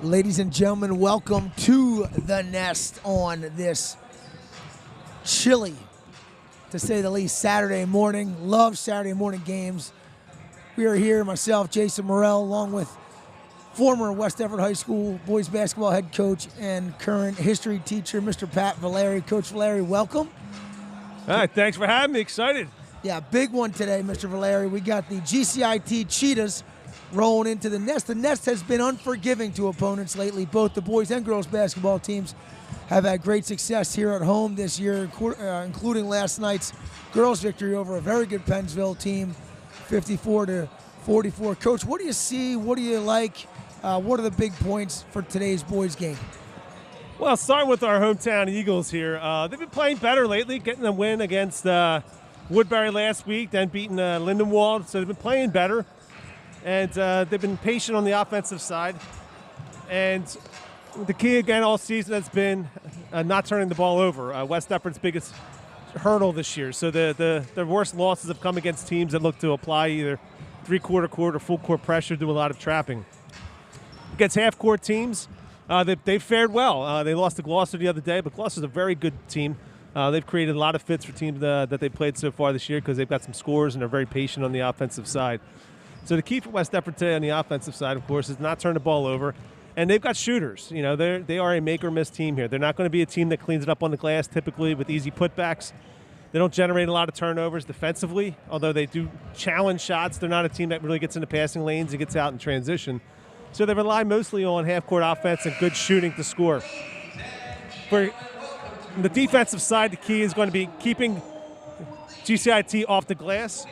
Ladies and gentlemen, welcome to the Nest on this chilly, to say the least, Saturday morning. Love Saturday morning games. We are here, myself, Jason Morrell, along with former West Effort High School boys basketball head coach and current history teacher, Mr. Pat Vilary. Coach Vilary, welcome. All right, thanks for having me. Excited. Yeah, big one today, Mr. Vilary. We got the GCIT Cheetahs rolling into the Nest. The Nest has been unforgiving to opponents lately. Both the boys and girls basketball teams have had great success here at home this year, including last night's girls' victory over a very good Pennsville team, 54-44. Coach, what do you see? What do you like? What are the big points for today's boys' game? Well, starting with our hometown Eagles here, they've been playing better lately, getting a win against Woodbury last week, then beating Lindenwold. So they've been playing better. And they've been patient on the offensive side. And the key, again, all season has been not turning the ball over. West Effort's biggest hurdle this year. So the worst losses have come against teams that look to apply either three-quarter court or full-court pressure, do a lot of trapping. Against half-court teams, they've fared well. They lost to Gloucester the other day, but Gloucester's a very good team. They've created a lot of fits for teams that they've played so far this year because they've got some scores and are very patient on the offensive side. So the key for West Effort today on the offensive side, of course, is not turn the ball over. And they've got shooters. You know, they are a make-or-miss team here. They're not going to be a team that cleans it up on the glass typically with easy putbacks. They don't generate a lot of turnovers defensively, although they do challenge shots. They're not a team that really gets into passing lanes and gets out in transition. So they rely mostly on half-court offense and good shooting to score. For the defensive side, the key is going to be keeping GCIT off the glass.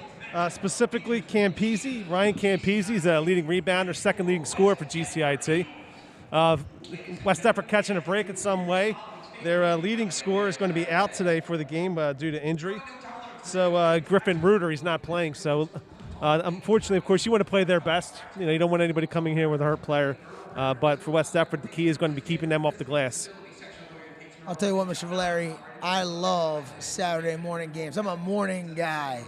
Specifically, Campese. Ryan Campese is a leading rebounder, second leading scorer for GCIT. West Effort catching a break in some way. Their leading scorer is going to be out today for the game due to injury. So Griffin Reuter, he's not playing. So unfortunately, of course, you want to play their best. You know, you don't want anybody coming here with a hurt player. But for West Effort, the key is going to be keeping them off the glass. I'll tell you what, Mr. Vilary, I love Saturday morning games. I'm a morning guy.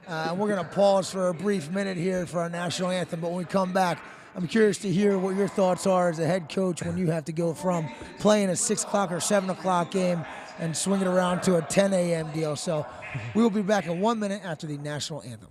We're going to pause for a brief minute here for our national anthem, but when we come back, I'm curious to hear what your thoughts are as a head coach when you have to go from playing a 6 o'clock or 7 o'clock game and swing it around to a 10 a.m. deal. So we will be back in 1 minute after the national anthem.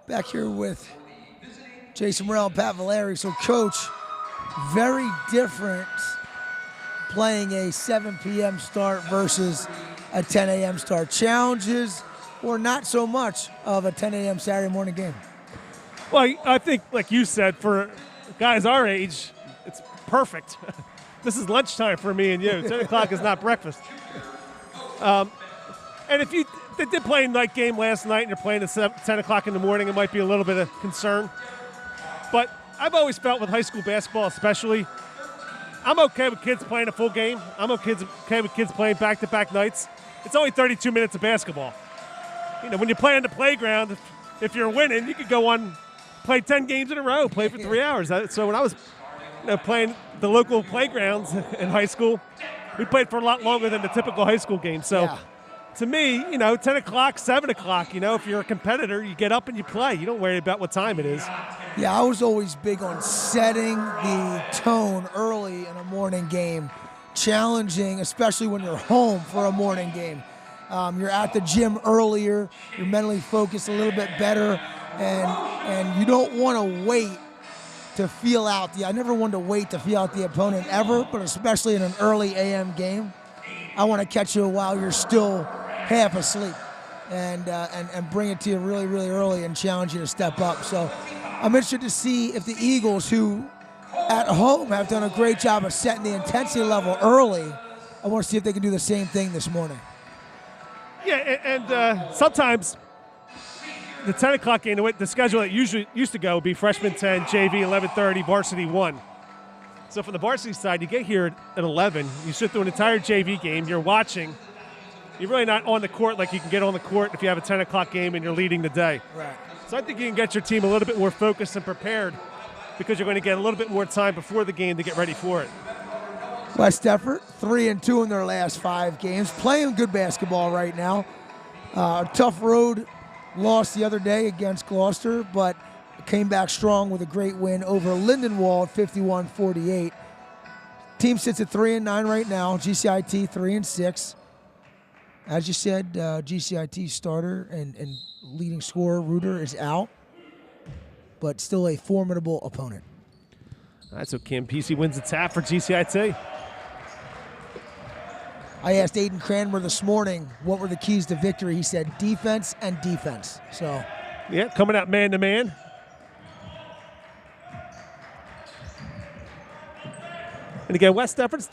Back here with Jason Morrell and Pat Vilary. So, Coach, very different playing a 7 p.m. start versus a 10 a.m. start. Challenges or not so much of a 10 a.m. Saturday morning game? Well, I think, like you said, for guys our age, it's perfect. This is lunchtime for me and you. 10 o'clock is not breakfast. And if they did play a night game last night and you're playing at 10 o'clock in the morning, it might be a little bit of concern. But I've always felt with high school basketball especially, I'm okay with kids playing a full game. I'm okay with kids playing back-to-back nights. It's only 32 minutes of basketball. You know, when you play on the playground, if you're winning, you could go on, play 10 games in a row, play for 3 hours. So when I was playing the local playgrounds in high school, we played for a lot longer than the typical high school game. So to me, 10 o'clock, 7 o'clock, if you're a competitor, you get up and you play. You don't worry about what time it is. Yeah, I was always big on setting the tone early in a morning game, challenging, especially when you're home for a morning game. You're at the gym earlier, you're mentally focused a little bit better, and you don't want to wait to feel out I never wanted to wait to feel out the opponent ever, but especially in an early AM game. I want to catch you while you're still half asleep and bring it to you really, really early and challenge you to step up. So I'm interested to see if the Eagles, who at home have done a great job of setting the intensity level early, I want to see if they can do the same thing this morning. Yeah, and sometimes the 10 o'clock game, the schedule that usually used to go would be freshman 10, JV 11:30, varsity 1. So from the varsity side, you get here at 11, you sit through an entire JV game, you're watching. You're really not on the court like you can get on the court if you have a 10 o'clock game and you're leading the day. Right. So I think you can get your team a little bit more focused and prepared because you're going to get a little bit more time before the game to get ready for it. West Effort, 3-2 in their last 5 games, playing good basketball right now. A tough road loss the other day against Gloucester, but came back strong with a great win over Lindenwold, 51-48. Team sits at 3-9 right now. GCIT 3-6. As you said, GCIT starter and leading scorer Reuter is out, but still a formidable opponent. All right, so Cam Pesey wins the tap for GCIT. I asked Aiden Cranmer this morning what were the keys to victory. He said defense and defense. So, yeah, coming out man-to-man. And again, West Effort's,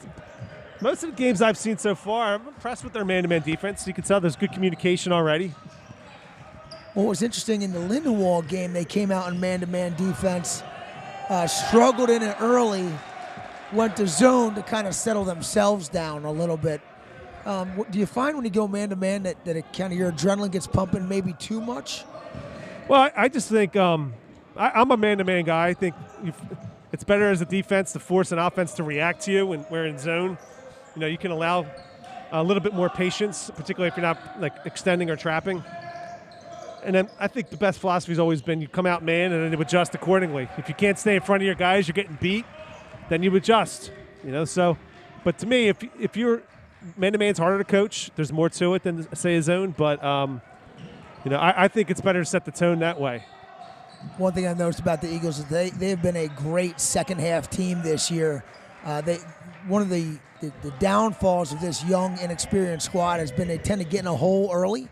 most of the games I've seen so far, I'm impressed with their man-to-man defense. You can tell there's good communication already. What was interesting in the Lindenwold game, they came out in man-to-man defense, struggled in it early, went to zone to kind of settle themselves down a little bit. Do you find when you go man-to-man that it kind of your adrenaline gets pumping maybe too much? Well, I just think I'm a man-to-man guy. I think it's better as a defense to force an offense to react to you when we're in zone. You can allow a little bit more patience, particularly if you're not extending or trapping. And then I think the best philosophy has always been you come out man and then you adjust accordingly. If you can't stay in front of your guys, you're getting beat, then you adjust. So, but to me, if you're man-to-man's harder to coach. There's more to it than, say, a zone. But, I think it's better to set the tone that way. One thing I've noticed about the Eagles is they have been a great second-half team this year. One of the downfalls of this young, inexperienced squad has been they tend to get in a hole early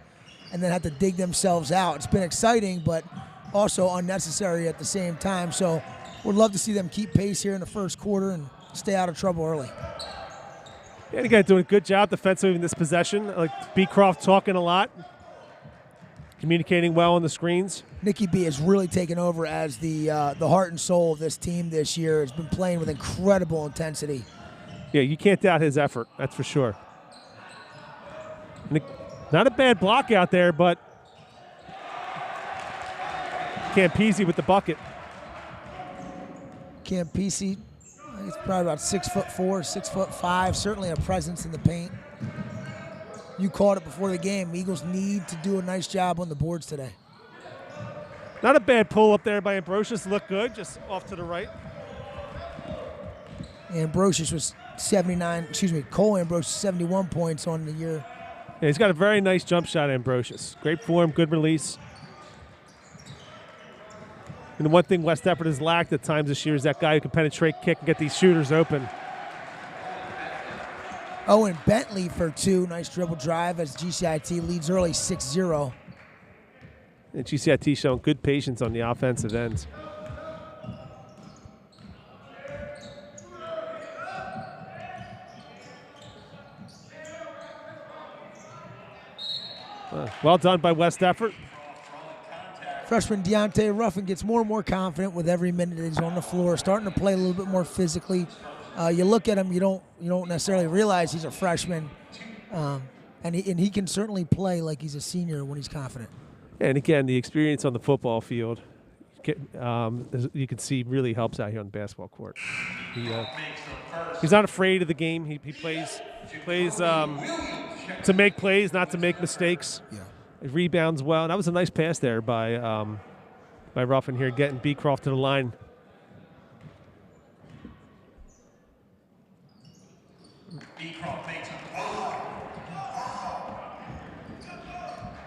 and then have to dig themselves out. It's been exciting, but also unnecessary at the same time. So we'd love to see them keep pace here in the first quarter and stay out of trouble early. Yeah, again, doing a good job defensively in this possession. Like Beecroft talking a lot, communicating well on the screens. Nicky B has really taken over as the heart and soul of this team this year. Has been playing with incredible intensity. Yeah, you can't doubt his effort, that's for sure. Not a bad block out there, but Campese with the bucket. Campese, he's probably about 6'4", 6'5", certainly a presence in the paint. You called it before the game. Eagles need to do a nice job on the boards today. Not a bad pull up there by Ambrosius. Looked good, just off to the right. Ambrosius was 79, Cole Ambrosius 71 points on the year. Yeah, he's got a very nice jump shot, Ambrosius. Great form, good release. And the one thing West Effort has lacked at times this year is that guy who can penetrate, kick, and get these shooters open. Owen Bentley for two. Nice dribble drive as GCIT leads early 6-0. And GCIT showing good patience on the offensive end. Well done by West Effort. Freshman Deontay Ruffin gets more and more confident with every minute that he's on the floor, starting to play a little bit more physically. You look at him, you don't necessarily realize he's a freshman, and he can certainly play like he's a senior when he's confident. And again, the experience on the football field, you can see really helps out here on the basketball court. He's not afraid of the game. He plays to make plays, not to make mistakes. Yeah. It rebounds well. That was a nice pass there by Ruffin here, getting Beecroft to the line.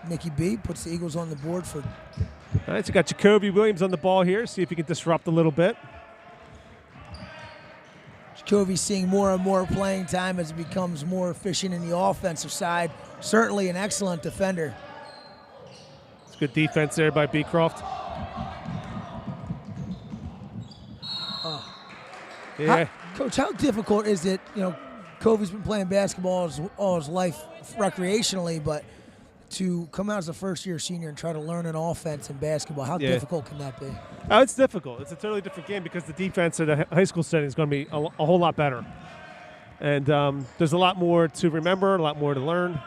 Nicky B puts the Eagles on the board for. All right, so you got Jacoby Williams on the ball here. See if he can disrupt a little bit. Jacoby seeing more and more playing time as he becomes more efficient in the offensive side. Certainly an excellent defender. It's good defense there by Beecroft. Yeah. Coach, how difficult is it? You know, Kobe's been playing basketball all his life recreationally, but to come out as a first-year senior and try to learn an offense in basketball, how difficult can that be? Oh, it's difficult. It's a totally different game because the defense at a high school setting is going to be a whole lot better. And there's a lot more to remember, a lot more to learn.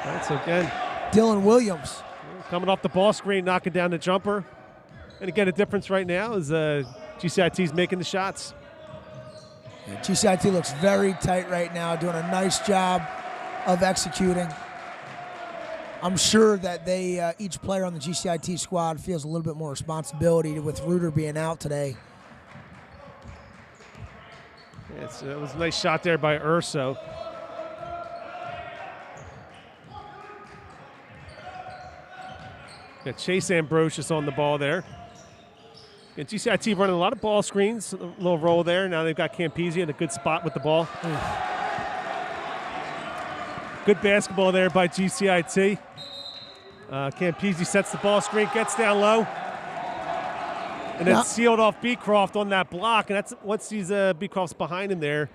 All right, so again, Dylan Williams coming off the ball screen, knocking down the jumper. And again, the difference right now is GCIT's making the shots. Yeah, GCIT looks very tight right now, doing a nice job of executing. I'm sure that they each player on the GCIT squad feels a little bit more responsibility with Reuter being out today. Yeah, it was a nice shot there by Urso. Got Chase Ambrosius on the ball there. And GCIT running a lot of ball screens, a little roll there. Now they've got Campese in a good spot with the ball. Good basketball there by GCIT. Campese sets the ball screen, gets down low. And then sealed off Beecroft on that block. And that's once he's Beecroft's behind him there,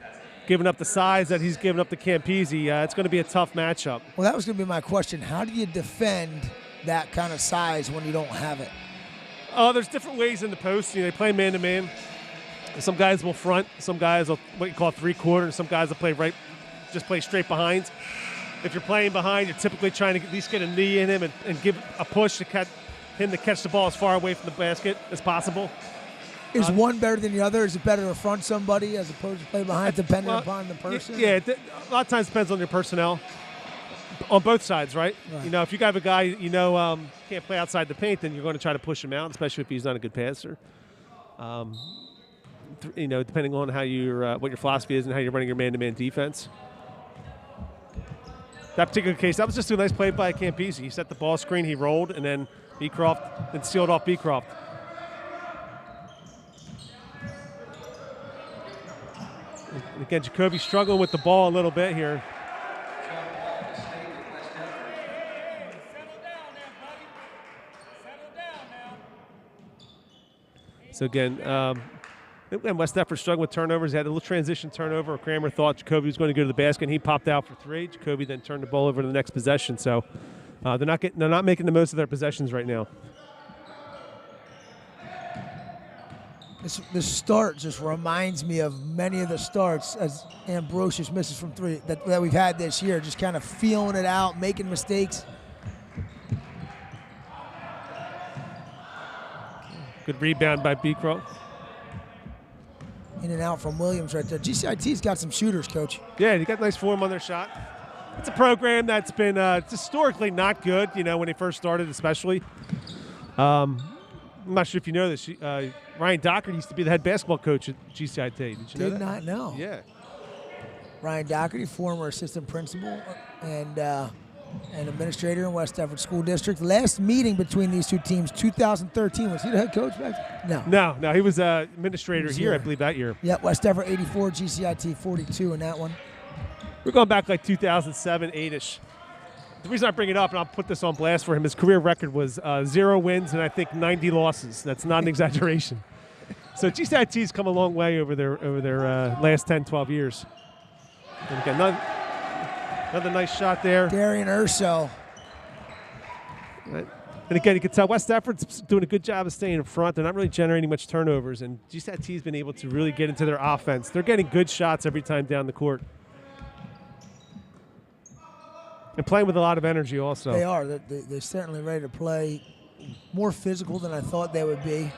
giving up the size that he's giving up to Campese. It's going to be a tough matchup. Well, that was going to be my question. How do you defend that kind of size when you don't have it? There's different ways in the post. You know, they play man-to-man. Some guys will front. Some guys will what you call three-quarter. Some guys will play just play straight behind. If you're playing behind, you're typically trying to at least get a knee in him and give a push to catch him to catch the ball as far away from the basket as possible. Is one better than the other? Is it better to front somebody as opposed to play behind, depending upon the person? Yeah, a lot of times depends on your personnel. On both sides, right? You know, if you have a guy can't play outside the paint, then you're going to try to push him out, especially if he's not a good passer. Depending on how what your philosophy is and how you're running your man-to-man defense. That particular case, that was just a nice play by Campese. He set the ball screen, he rolled, and then Beecroft, then sealed off Beecroft. And again, Jacoby struggling with the ball a little bit here. So again, and West Effort struggling with turnovers. He had a little transition turnover. Kramer thought Jacoby was going to go to the basket, and he popped out for three. Jacoby then turned the ball over to the next possession. So they're not making the most of their possessions right now. This start just reminds me of many of the starts as Ambrosius misses from three that we've had this year. Just kind of feeling it out, making mistakes. Good rebound by Beecroft. In and out from Williams right there. GCIT's got some shooters, Coach. Yeah, they got nice form on their shot. It's a program that's been historically not good, when they first started especially. I'm not sure if you know this. Ryan Dockert used to be the head basketball coach at GCIT. Did you know that? Did not know. Yeah. Ryan Dockert, former assistant principal and administrator in West Effort School District. Last meeting between these two teams, 2013. Was he the head coach back then? No. He was administrator here, I believe, that year. Yeah, West Effort 84, GCIT 42 in that one. We're going back like 2007, 8-ish. The reason I bring it up, and I'll put this on blast for him, his career record was 0 wins and I think 90 losses. That's not an exaggeration. So GCIT's come a long way over their last 10, 12 years. And again, another nice shot there. Darian Urso. Right. And again, you can tell West Effort's doing a good job of staying in front. They're not really generating much turnovers, and GCIT's been able to really get into their offense. They're getting good shots every time down the court. And playing with a lot of energy also. They are. They're certainly ready to play. More physical than I thought they would be.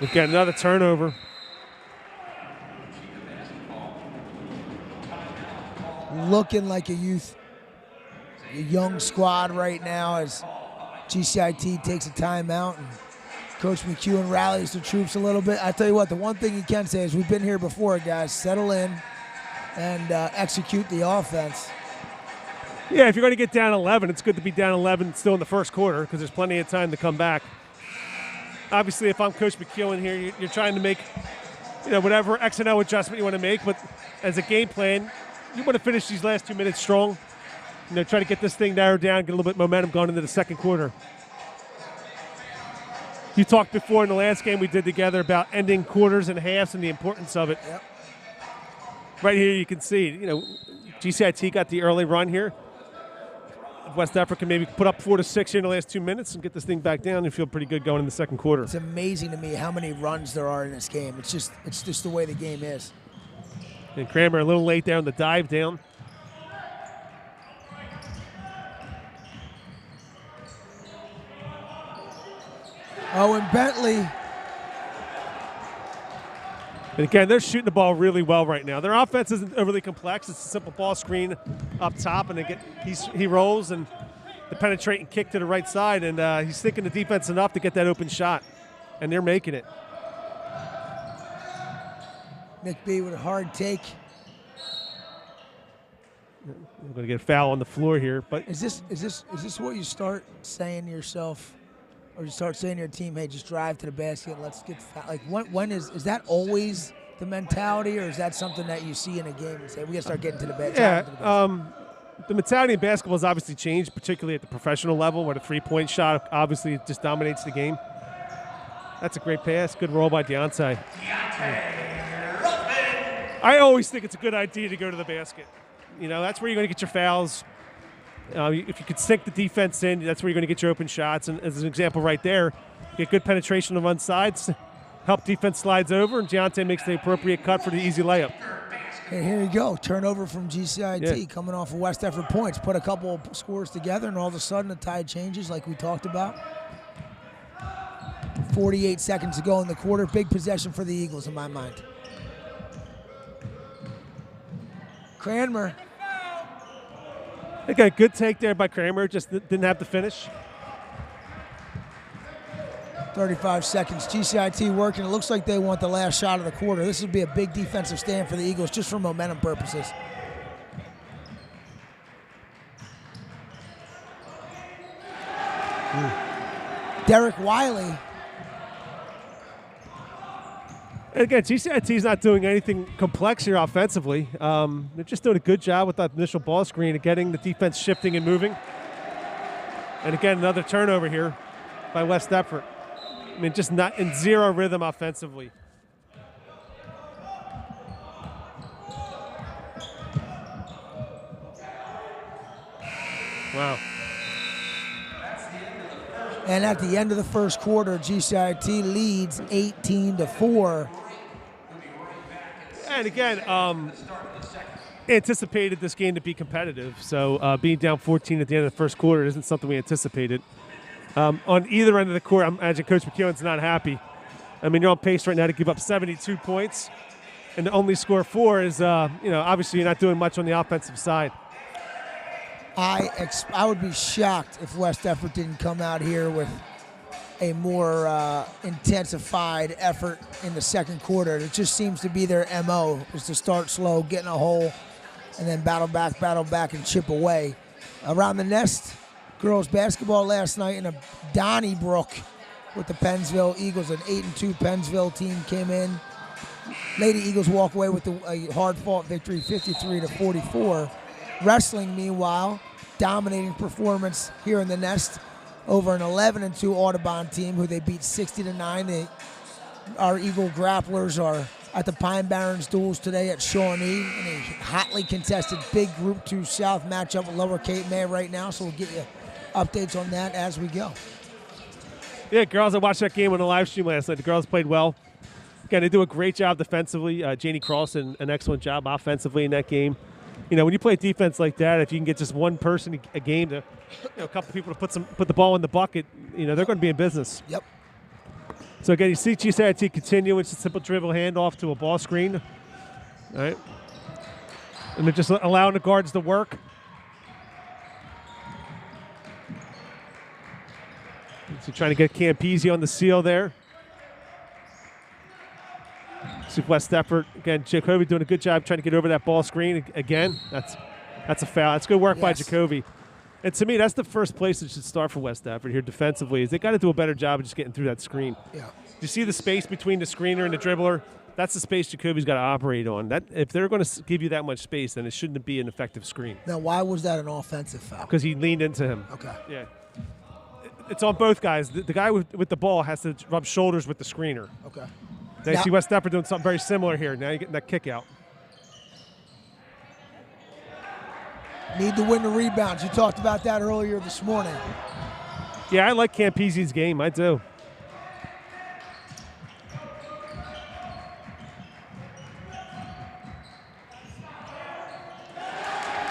We've got another turnover. looking like a young squad right now as GCIT takes a timeout and Coach McEwen rallies the troops a little bit. I tell you what, the one thing you can say is we've been here before, guys. Settle in and execute the offense. Yeah, if you're going to get down 11, it's good to be down 11 still in the first quarter because there's plenty of time to come back. Obviously, if I'm Coach McEwen here, you're trying to make, whatever X and O adjustment you want to make, but as a game plan, you want to finish these last 2 minutes strong. Try to get this thing narrowed down, get a little bit of momentum going into the second quarter. You talked before in the last game we did together about ending quarters and halves and the importance of it. Yep. Right here you can see, GCIT got the early run here. West Africa maybe put up 4 to 6 here in the last 2 minutes and get this thing back down and feel pretty good going in the second quarter. It's amazing to me how many runs there are in this game. It's just the way the game is. And Kramer a little late there on the dive down. Oh, and Bentley. And again, they're shooting the ball really well right now. Their offense isn't overly complex. It's a simple ball screen up top, and he rolls and the penetrating kick to the right side, and he's thinking the defense enough to get that open shot, and they're making it. Nick B with a hard take. We're going to get a foul on the floor here, but is this what you start saying to yourself? Or you start saying to your team, hey, just drive to the basket, let's get like when is that always the mentality, or is that something that you see in a game and say, we got to start getting to the basket? Yeah, the mentality in basketball has obviously changed, particularly at the professional level where the three-point shot obviously just dominates the game. That's a great pass. Good roll by Deontay. I always think it's a good idea to go to the basket. That's where you're going to get your fouls. If you could sink the defense in, that's where you're going to get your open shots. And as an example right there, get good penetration on one side, help defense slides over, and Deontay makes the appropriate cut for the easy layup. And here you go, turnover from GCIT coming off of West Effort points. Put a couple of scores together, and all of a sudden the tide changes like we talked about. 48 seconds to go in the quarter. Big possession for the Eagles in my mind. Cranmer. They got a good take there by Kramer, just didn't have the finish. 35 seconds. GCIT working. It looks like they want the last shot of the quarter. This would be a big defensive stand for the Eagles just for momentum purposes. Derek Wiley. And again, GCIT is not doing anything complex here offensively. They're just doing a good job with that initial ball screen and getting the defense shifting and moving. And again, another turnover here by West Effort. I mean, just not in zero rhythm offensively. Wow. And at the end of the first quarter, GCIT leads 18-4. And again, anticipated this game to be competitive. So being down 14 at the end of the first quarter isn't something we anticipated. On either end of the court, I imagine Coach McEwen's not happy. I mean, you're on pace right now to give up 72 points, and to only score 4 is, obviously you're not doing much on the offensive side. I would be shocked if West Effort didn't come out here with a more intensified effort in the second quarter. It just seems to be their MO, is to start slow, get in a hole, and then battle back, and chip away. Around the nest, girls basketball last night in a Donnybrook with the Pennsville Eagles. An 8-2 Pennsville team came in. Lady Eagles walk away with a hard-fought victory, 53-44. Wrestling, meanwhile, dominating performance here in the nest over an 11-2 Audubon team who they beat 60-9. Our Eagle grapplers are at the Pine Barrens duels today at Shawnee in a hotly contested big Group 2 South matchup with Lower Cape May right now, so we'll get you updates on that as we go. Yeah, girls, I watched that game on the live stream last night. The girls played well. Again, they do a great job defensively. Janie Carlson, an excellent job offensively in that game. When you play defense like that, if you can get just one person a game to, a couple people to put the ball in the bucket, they're going to be in business. Yep. So again, you see GCIT continue. It's a simple dribble handoff to a ball screen. All right. And they're just allowing the guards to work. So trying to get Campese on the seal there. See West effort. Again, Jacoby doing a good job trying to get over that ball screen. Again, that's a foul. That's good work by Jacoby. And to me, that's the first place it should start for West effort here defensively. Is they got to do a better job of just getting through that screen. Yeah. You see the space between the screener and the dribbler? That's the space Jacoby's got to operate on. That if they're going to give you that much space, then it shouldn't be an effective screen. Now, why was that an offensive foul? Because he leaned into him. Okay. Yeah. It's on both guys. The guy with the ball has to rub shoulders with the screener. Okay. Now you see West Effort doing something very similar here. Now you're getting that kick out. Need to win the rebounds. You talked about that earlier this morning. Yeah, I like Campese's game. I do.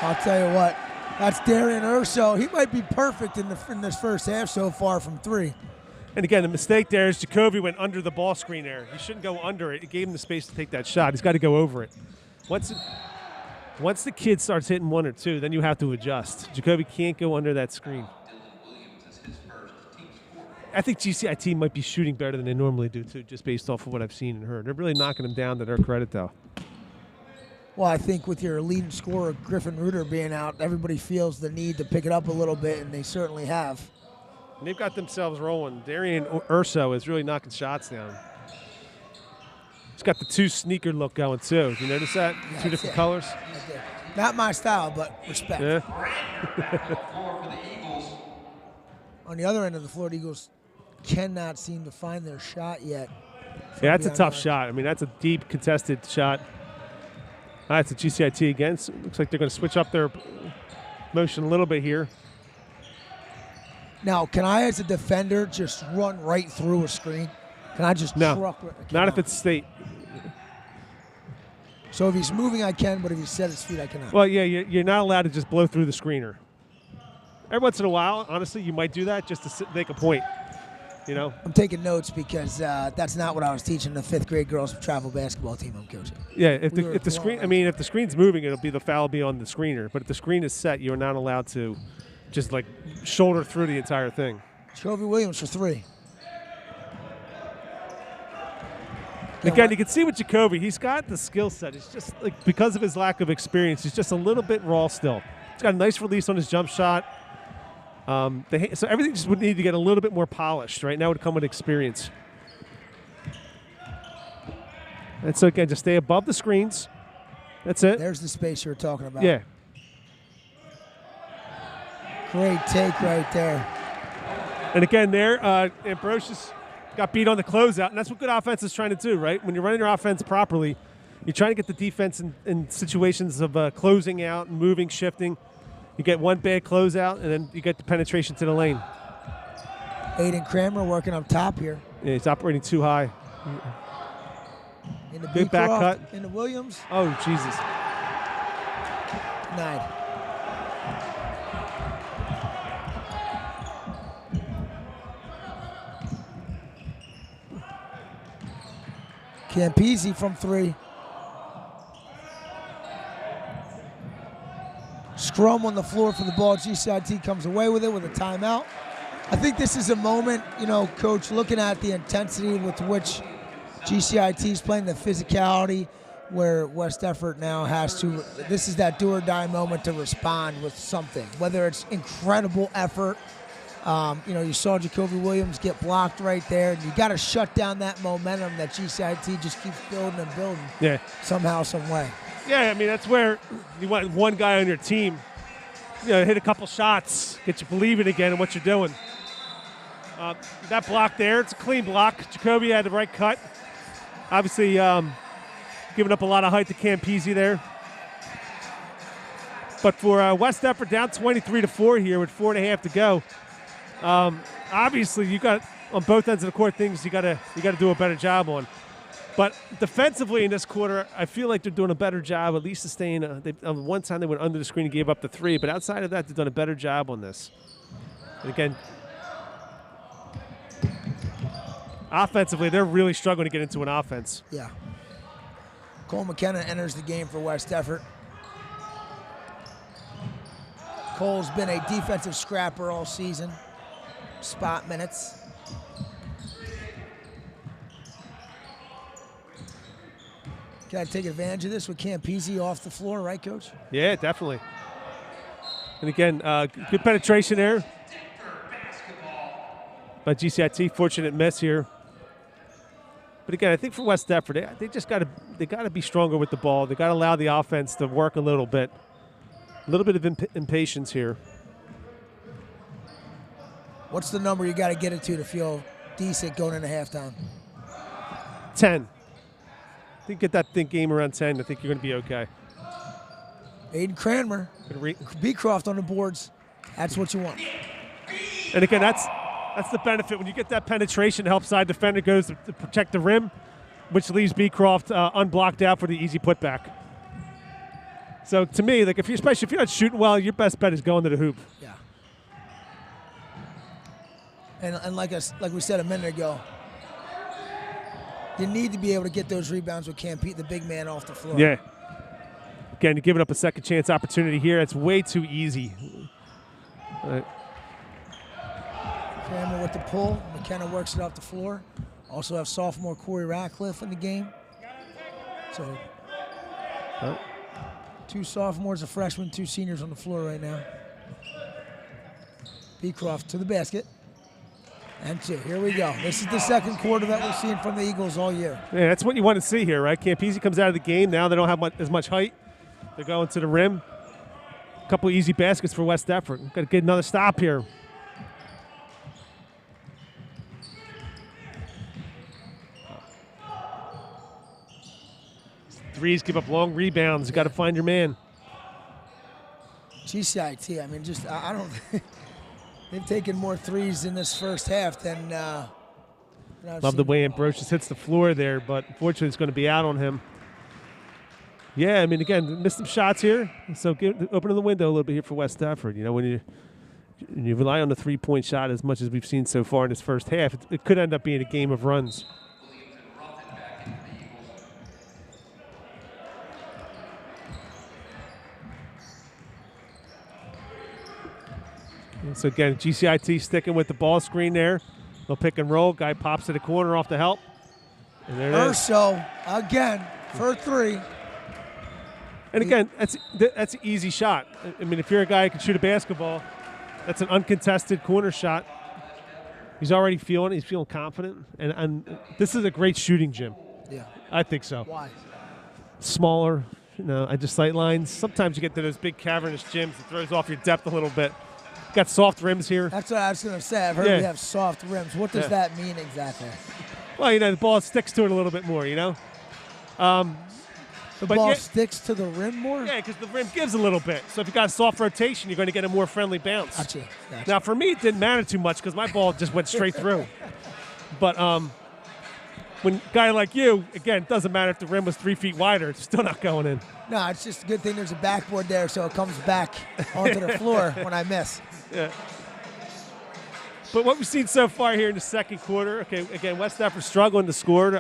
I'll tell you what. That's Darian Urso. He might be perfect in this first half so far from three. And again, the mistake there is Jacoby went under the ball screen there. He shouldn't go under it. It gave him the space to take that shot. He's got to go over it. Once the kid starts hitting one or two, then you have to adjust. Jacoby can't go under that screen. I think GCIT might be shooting better than they normally do, too, just based off of what I've seen and heard. They're really knocking them down to their credit, though. Well, I think with your leading scorer, Griffin Reuter, being out, everybody feels the need to pick it up a little bit, and they certainly have. And they've got themselves rolling. Darian Urso is really knocking shots down. He's got the two sneaker look going, too. You notice that? Yeah, two different colors? Not my style, but respect. Yeah. On the other end of the floor, the Eagles cannot seem to find their shot yet. Yeah, that's a tough shot. I mean, that's a deep contested shot. That's a GCIT again. So looks like they're going to switch up their motion a little bit here. Now, can I, as a defender, just run right through a screen? Can I just truck? Not if it's state. So if he's moving, I can, but if he's set his feet, I cannot. Well, yeah, you're not allowed to just blow through the screener. Every once in a while, honestly, you might do that just to make a point. You know, I'm taking notes because that's not what I was teaching the fifth grade girls travel basketball team I'm coaching. Yeah, if the screen, I mean, if the screen's moving, it'll be the foul be on the screener. But if the screen is set, you're not allowed to just like shoulder through the entire thing. Jacoby Williams for three. Again, you can see with Jacoby, he's got the skill set. It's just like because of his lack of experience, he's just a little bit raw still. He's got a nice release on his jump shot. So everything just would need to get a little bit more polished. Right now would come with experience. And so again, just stay above the screens. That's it. There's the space you were talking about. Yeah. Great take right there. And again, there, Ambrosius got beat on the closeout, and that's what good offense is trying to do, right? When you're running your offense properly, you're trying to get the defense in situations of closing out and moving, shifting. You get one bad closeout, and then you get the penetration to the lane. Aiden Kramer working up top here. Yeah, he's operating too high. In the Good back cut. Into Williams. Oh, Jesus. Denied. Campese from three. Scrum on the floor for the ball. GCIT comes away with it with a timeout. I think this is a moment, Coach, looking at the intensity with which GCIT is playing, the physicality, where West Effort now has to, this is that do or die moment to respond with something, whether it's incredible effort. You saw Jacoby Williams get blocked right there. And you got to shut down that momentum that GCIT just keeps building and building. Yeah. Somehow, some way. Yeah, I mean, that's where you want one guy on your team, hit a couple shots, get you believing again in what you're doing. That block there, it's a clean block. Jacoby had the right cut. Obviously, giving up a lot of height to Campese there. But for West Effort down 23-4 here with 4.5 to go. Obviously, you got on both ends of the court things you got to do a better job on. But defensively in this quarter, I feel like they're doing a better job, at least sustaining. One time they went under the screen and gave up the three, but outside of that, they've done a better job on this. And again, offensively, they're really struggling to get into an offense. Yeah. Cole McKenna enters the game for West Effort. Cole's been a defensive scrapper all season. Spot minutes. Got to take advantage of this with Campese off the floor, right, Coach? Yeah, definitely. And again, good penetration there by GCIT. Fortunate miss here. But again, I think for West Deptford, they just got to be stronger with the ball. They got to allow the offense to work a little bit. A little bit of impatience here. What's the number you got to get it to feel decent going into halftime? 10. I think get that game around 10. I think you're going to be okay. Aiden Cranmer, Beecroft on the boards. That's what you want. And again, that's the benefit. When you get that penetration, help side defender goes to protect the rim, which leaves Beecroft unblocked out for the easy putback. So to me, like especially if you're not shooting well, your best bet is going to the hoop. Yeah. And like we said a minute ago, you need to be able to get those rebounds with Campete, the big man, off the floor. Yeah. Again, you're giving up a second chance opportunity here. It's way too easy. Cranmer with the pull. McKenna works it off the floor. Also have sophomore Corey Ratcliffe in the game. So 2 sophomores, a freshman, 2 seniors on the floor right now. Beecroft to the basket. And 2. Here we go. This is the second quarter that we're seeing from the Eagles all year. Yeah, that's what you want to see here, right? Campese comes out of the game. Now they don't have as much height. They're going to the rim. A couple of easy baskets for West Deptford. Got to get another stop here. Threes give up long rebounds. You got to find your man. GCIT, I mean, I don't think they've taken more threes in this first half than Love the way Ambrosius hits the floor there, but unfortunately it's going to be out on him. Yeah, I mean, again, missed some shots here. So opening the window a little bit here for West Deptford. You know, when you rely on the three-point shot as much as we've seen so far in this first half, it could end up being a game of runs. So again, GCIT sticking with the ball screen there. They'll pick and roll. Guy pops to the corner off the help. And there it is. Urso again for 3. And again, that's an easy shot. I mean, if you're a guy who can shoot a basketball, that's an uncontested corner shot. He's already feeling it. He's feeling confident. And this is a great shooting gym. Yeah. I think so. Why? Smaller, I just sight lines. Sometimes you get to those big cavernous gyms. It throws off your depth a little bit. Got soft rims here. That's what I was going to say. I've heard we have soft rims. What does that mean exactly? Well, the ball sticks to it a little bit more, The ball sticks to the rim more? Yeah, because the rim gives a little bit. So if you got a soft rotation, you're going to get a more friendly bounce. Gotcha. Now, for me, it didn't matter too much because my ball just went straight through. But when a guy like you, again, it doesn't matter if the rim was 3 feet wider. It's still not going in. No, it's just a good thing there's a backboard there so it comes back onto the floor when I miss. Yeah. But what we've seen so far here in the second quarter, okay, again, West Deptford struggling to score.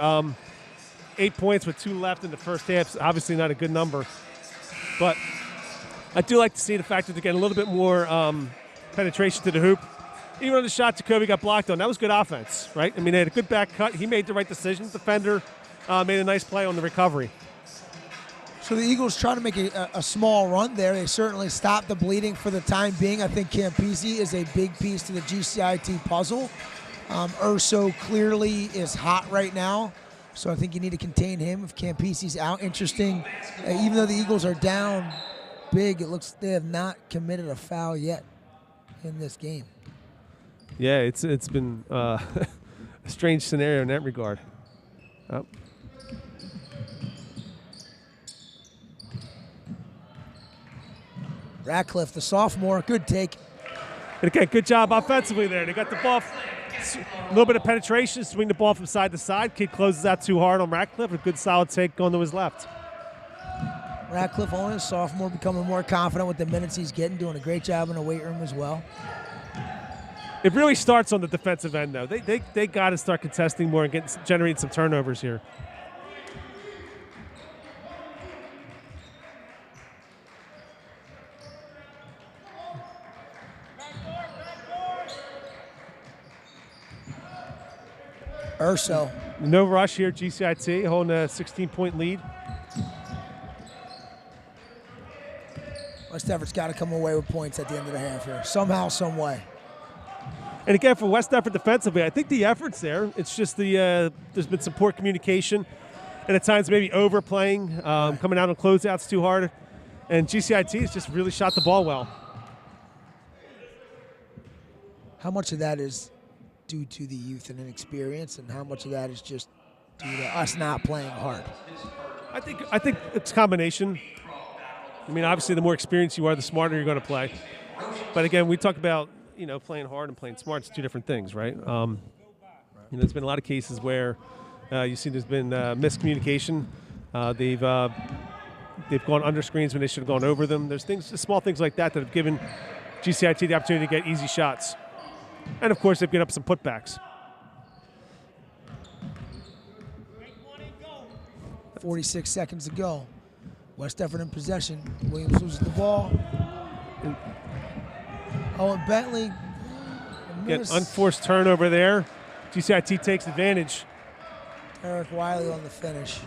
8 points with 2 left in the first half. Obviously not a good number. But I do like to see the fact that they're getting a little bit more penetration to the hoop. Even on the shot Jacoby got blocked on, that was good offense, right? I mean, they had a good back cut. He made the right decision. The defender made a nice play on the recovery. So the Eagles trying to make a small run there. They certainly stopped the bleeding for the time being. I think Campese is a big piece to the GCIT puzzle. Urso clearly is hot right now, so I think you need to contain him if Campese's out. Interesting, even though the Eagles are down big, it looks they have not committed a foul yet in this game. Yeah, it's been a strange scenario in that regard. Oh. Ratcliffe, the sophomore, good take. And again, good job offensively there. They got the ball, a little bit of penetration, swing the ball from side to side. Kid closes out too hard on Ratcliffe. A good solid take going to his left. Ratcliffe, only a sophomore, becoming more confident with the minutes he's getting, doing a great job in the weight room as well. It really starts on the defensive end, though. They got to start contesting more and generating some turnovers here. Urso. No rush here, GCIT holding a 16-point lead. West Effort's got to come away with points at the end of the half here, somehow, some way. And again, for West Effort defensively, I think the effort's there. It's just there's been some poor communication, and at times maybe overplaying, coming out on closeouts too hard. And GCIT has just really shot the ball well. How much of that is due to the youth and inexperience, and how much of that is just due to us not playing hard? I think it's a combination. I mean, obviously, the more experienced you are, the smarter you're going to play. But again, we talk about playing hard and playing smart. It's two different things, right? There's been a lot of cases where you see there's been miscommunication. They've gone under screens when they should have gone over them. There's small things like that have given GCIT the opportunity to get easy shots. And, of course, they've given up some putbacks. 46 seconds to go. West Effort in possession. Williams loses the ball. And Bentley. Get unforced turnover there. GCIT takes advantage. Eric Wiley on the finish.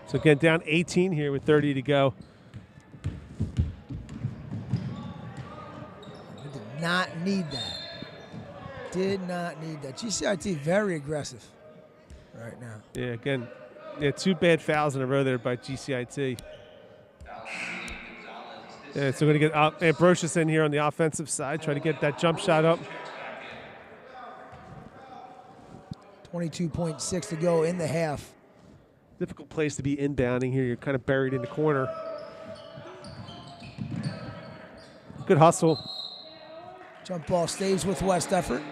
So, again, down 18 here with 30 to go. Did not need that. Did not need that. GCIT very aggressive right now. Yeah, again, two bad fouls in a row there by GCIT. Yeah, so we're going to get Ambrosius in here on the offensive side, try to get that jump shot up. 22.6 to go in the half. Difficult place to be inbounding here. You're kind of buried in the corner. Good hustle. Jump ball stays with West Effort.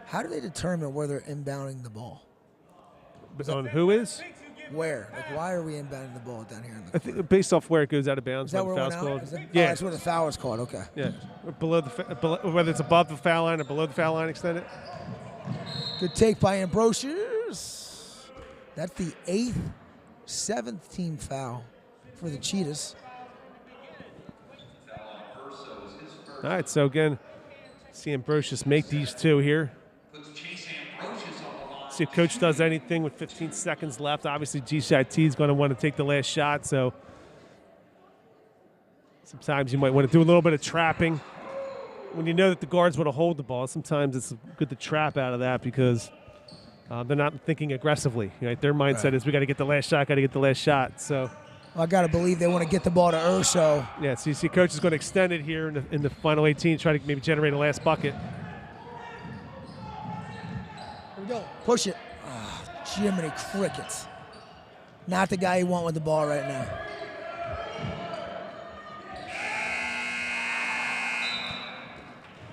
How do they determine where they're inbounding the ball? On who is? Where? Like, why are we inbounding the ball down here in the I think based off where it goes out of bounds. Is that where it went out? Yeah. Oh, that's where the foul is called. Okay. Yeah. Below whether it's above the foul line or below the foul line extended. Good take by Ambrosius. That's the 7th team foul for the Cheetahs. All right, so again, see Ambrosius make these two here. See if coach does anything with 15 seconds left. Obviously, GCIT is going to want to take the last shot, so sometimes you might want to do a little bit of trapping. When you know that the guards want to hold the ball, sometimes it's good to trap out of that because they're not thinking aggressively. Right? Their mindset is we got to get the last shot, So, I got to believe they want to get the ball to Urso. Yeah, so you see coach is going to extend it here in the final 18, try to maybe generate a last bucket. Here we go. Push it. Oh, Jiminy crickets. Not the guy you want with the ball right now.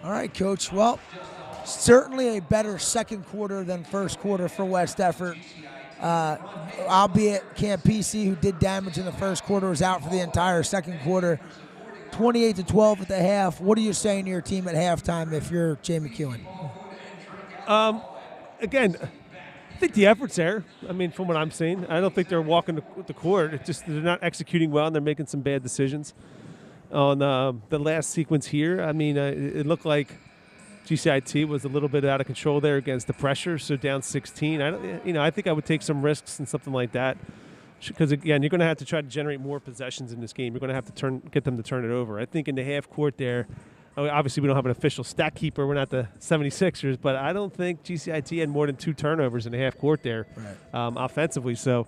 All right, Coach. Well, certainly a better second quarter than first quarter for West Effort. Albeit Campisi, who did damage in the first quarter, was out for the entire second quarter. 28-12 at the half. What are you saying to your team at halftime if you're Jay McEwen? Again, I think the effort's there. I mean, from what I'm seeing, I don't think they're walking the court. It's just they're not executing well, and they're making some bad decisions. On the last sequence here, I mean, it looked like GCIT was a little bit out of control there against the pressure, so down 16. I think I would take some risks in something like that because, again, you're going to have to try to generate more possessions in this game. You're going to have to get them to turn it over. I think in the half court there, obviously we don't have an official stat keeper. We're not the 76ers, but I don't think GCIT had more than 2 turnovers in the half court there offensively. So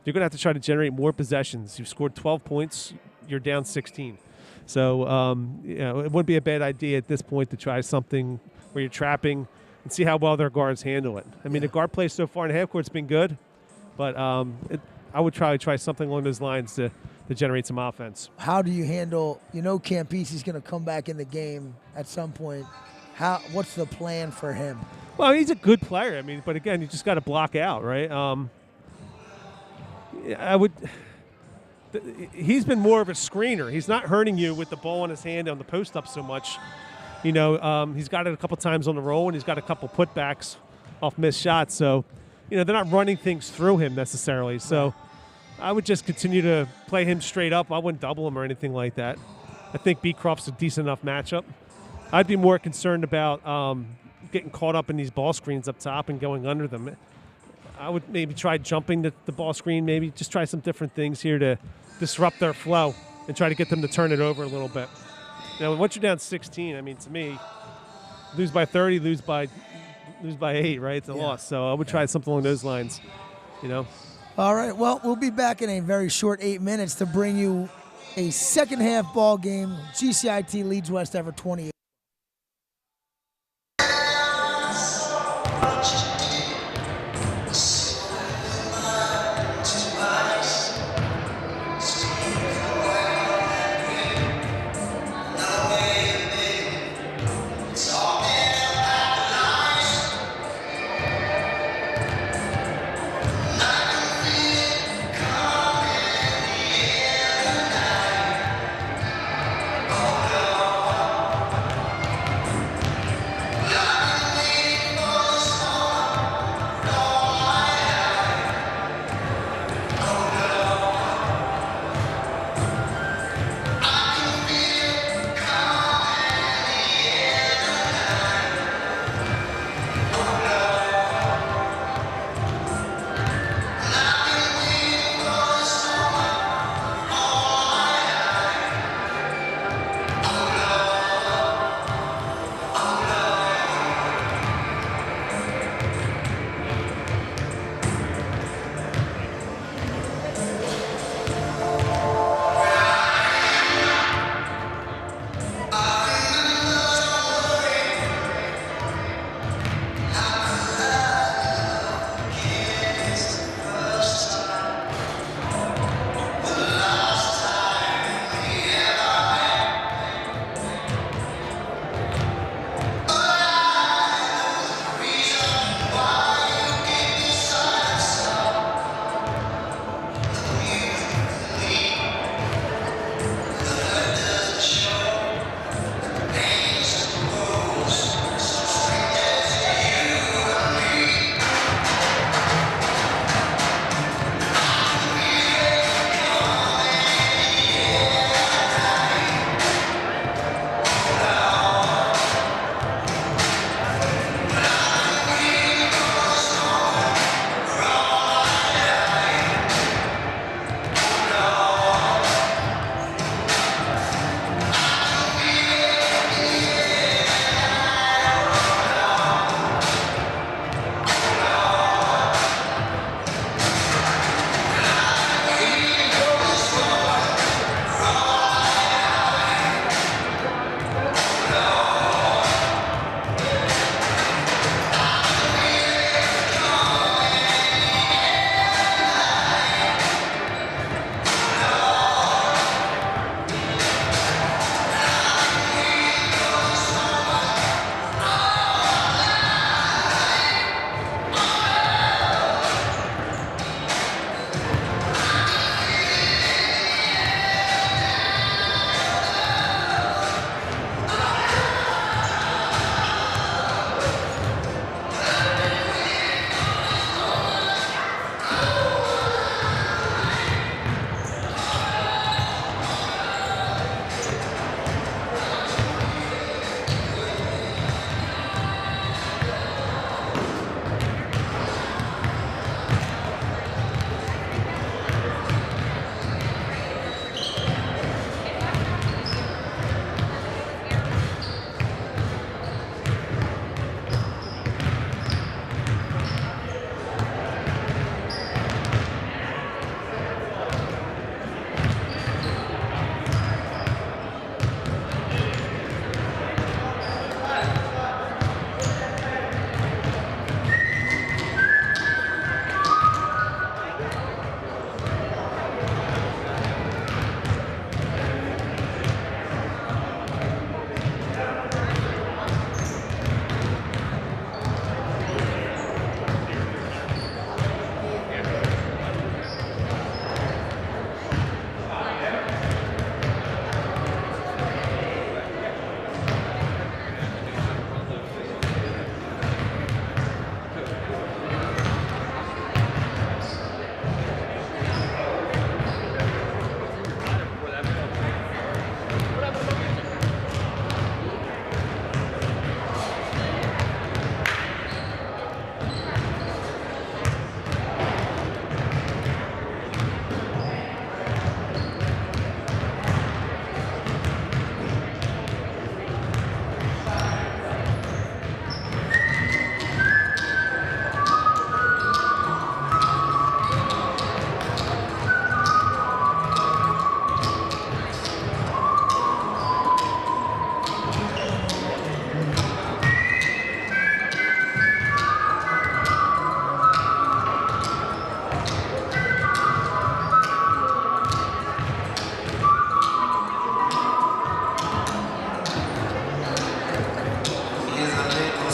you're going to have to try to generate more possessions. You've scored 12 points. You're down 16. So, it wouldn't be a bad idea at this point to try something where you're trapping and see how well their guards handle it. I mean, the guard play so far in the half court's been good, but I would try something along those lines to generate some offense. How do you handle, Campisi's going to come back in the game at some point. What's the plan for him? Well, he's a good player. I mean, but again, you just got to block out, right? He's been more of a screener. He's not hurting you with the ball in his hand on the post up so much. He's got it a couple times on the roll, and he's got a couple putbacks off missed shots. So, they're not running things through him necessarily. So I would just continue to play him straight up. I wouldn't double him or anything like that. I think Beecroft's a decent enough matchup. I'd be more concerned about getting caught up in these ball screens up top and going under them. I would maybe try jumping the ball screen, maybe just try some different things here to disrupt their flow and try to get them to turn it over a little bit. Once you're down 16, I mean, to me, lose by 30, lose by 8, right? It's a loss. So I would try something along those lines, All right, well, we'll be back in a very short 8 minutes to bring you a second half ball game. GCIT leads West Everett 28.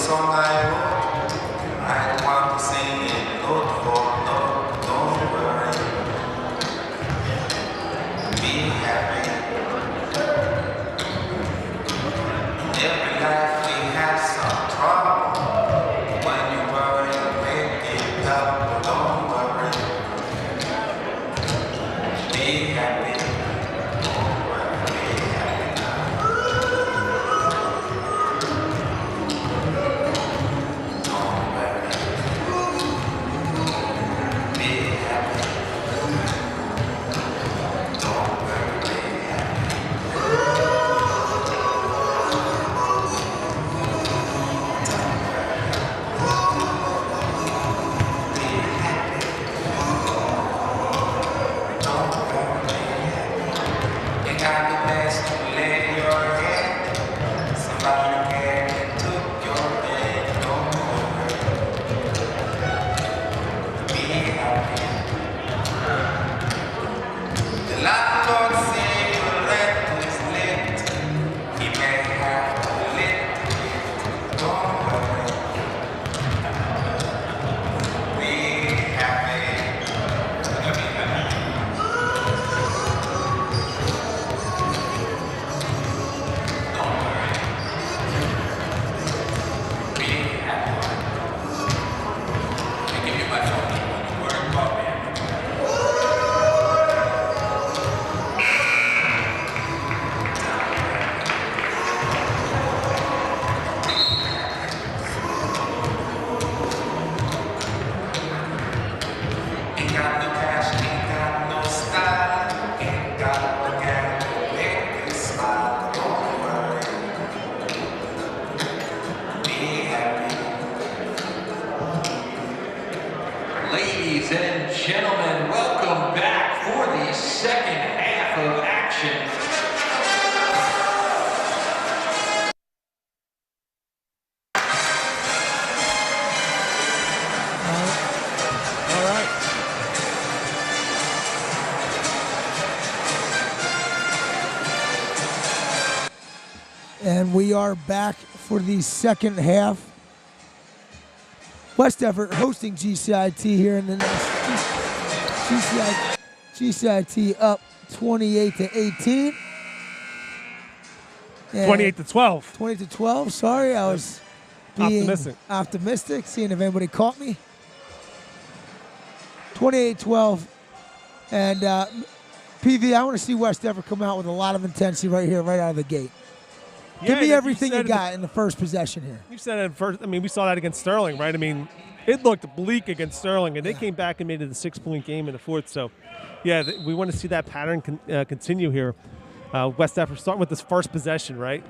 on my own. I want to sing it note for note. Don't worry. Be happy. In every life we have some trouble. When you worry, make it up. Don't worry. Be happy. Don't worry. Be happy now. Don't worry. Be happy. Don't worry. Be happy. You got the best to lay your head. Somebody came and took your bed. Don't worry. Be happy. The landlord say your rent is late. He may have to lift it. Don't worry. Be happy. Be happy. Don't worry. Be happy. I give you my phone number when you worry about me. Ain't got no cash, ain't got no style, ain't got no gal to make you smile. Don't worry. Be happy. Ladies and gentlemen, welcome back for the second half of action. All right. And we are back for the second half. West Effort hosting GCIT here in the next GCIT up 28-18. And 28-12. 20-12. Sorry, I was being Optimistic. seeing if anybody caught me. 28-12. And PV, I want to see West Effort come out with a lot of intensity right here, right out of the gate. Give me everything you got in the first possession here. You said it at first. I mean, we saw that against Sterling, right? I mean, it looked bleak against Sterling, and they came back and made it a 6-point game in the fourth. So, yeah, we want to see that pattern continue here. West Effort starting with this first possession, right?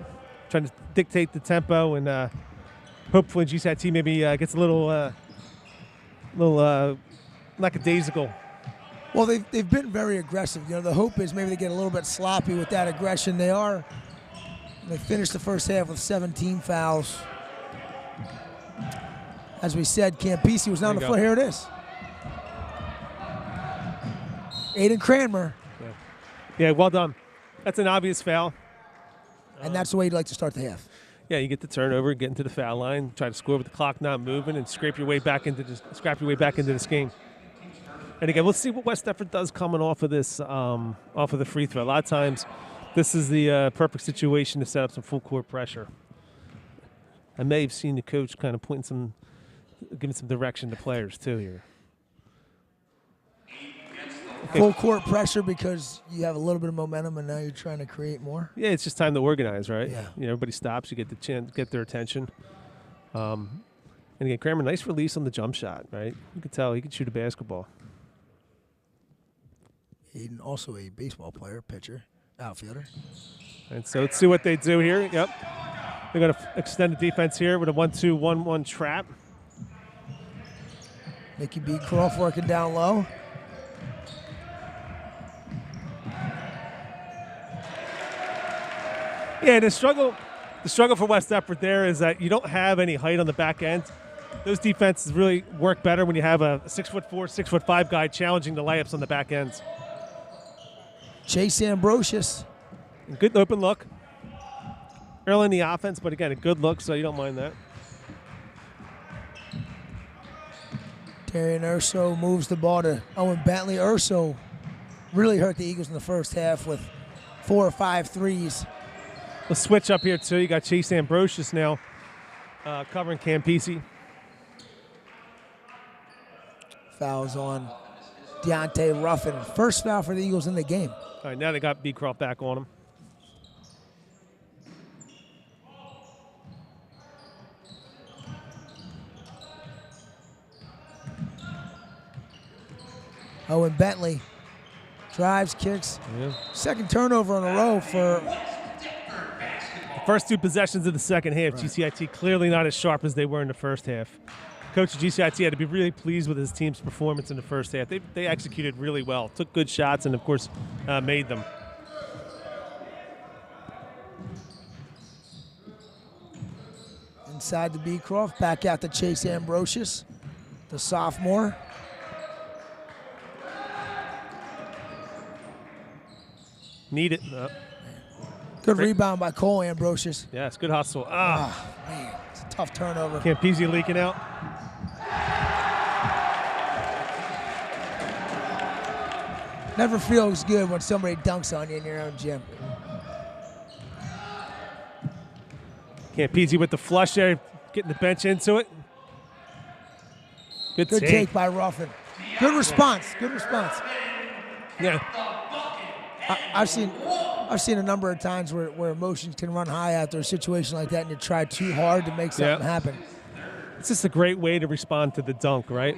Trying to dictate the tempo, and hopefully GCIT maybe gets a little lackadaisical. Well, they've been very aggressive. You know, the hope is maybe they get a little bit sloppy with that aggression. They finished the first half with 17 fouls. As we said, Campisi was not on the floor. Here it is. Aiden Cranmer. Yeah, well done. That's an obvious foul. And that's the way you'd like to start the half. Yeah, you get the turnover, get into the foul line, try to score with the clock not moving, and scrape your way back into this game. And again, we'll see what West Effort does coming off of this, off of the free throw. A lot of times, this is the perfect situation to set up some full court pressure. I may have seen the coach kind of giving some direction to players too here. Okay. Full court pressure because you have a little bit of momentum and now you're trying to create more. Yeah, it's just time to organize, right? Yeah. You know, everybody stops. You get the chance, get their attention. And again, Kramer, nice release on the jump shot, right? You can tell he can shoot a basketball. Aiden, also a baseball player, pitcher, outfielder. And so let's see what they do here. Yep. They're going to extend the defense here with a 1-2-1-1 trap. Mickey B. Croft working down low. Yeah, the struggle for West Effort there is that you don't have any height on the back end. Those defenses really work better when you have a 6'4", 6'5" guy challenging the layups on the back ends. Chase Ambrosius. Good open look. Early in the offense, but again, a good look, so you don't mind that. Darian Urso moves the ball to Owen Bentley. Urso really hurt the Eagles in the first half with 4 or 5 threes. A switch up here, too. You got Chase Ambrosius now covering Campisi. Fouls on Deontay Ruffin. First foul for the Eagles in the game. All right, now they got Beecroft back on him. Owen Bentley drives, kicks. Yeah. Second turnover in a row for... The first 2 possessions of the second half, right. GCIT clearly not as sharp as they were in the first half. Coach of GCIT had to be really pleased with his team's performance in the first half. They executed really well, took good shots, and, of course, made them. Inside to Beecroft, back out to Chase Ambrosius, the sophomore. Need it. Good rebound by Cole Ambrosius. Yeah, it's good hustle. Man, it's a tough turnover. Campisi leaking out. Never feels good when somebody dunks on you in your own gym. Campisi with the flush there, getting the bench into it. Good take by Ruffin. Good response. Good response. Yeah. I've seen a number of times where emotions can run high after a situation like that, and you try too hard to make something happen. It's just a great way to respond to the dunk, right?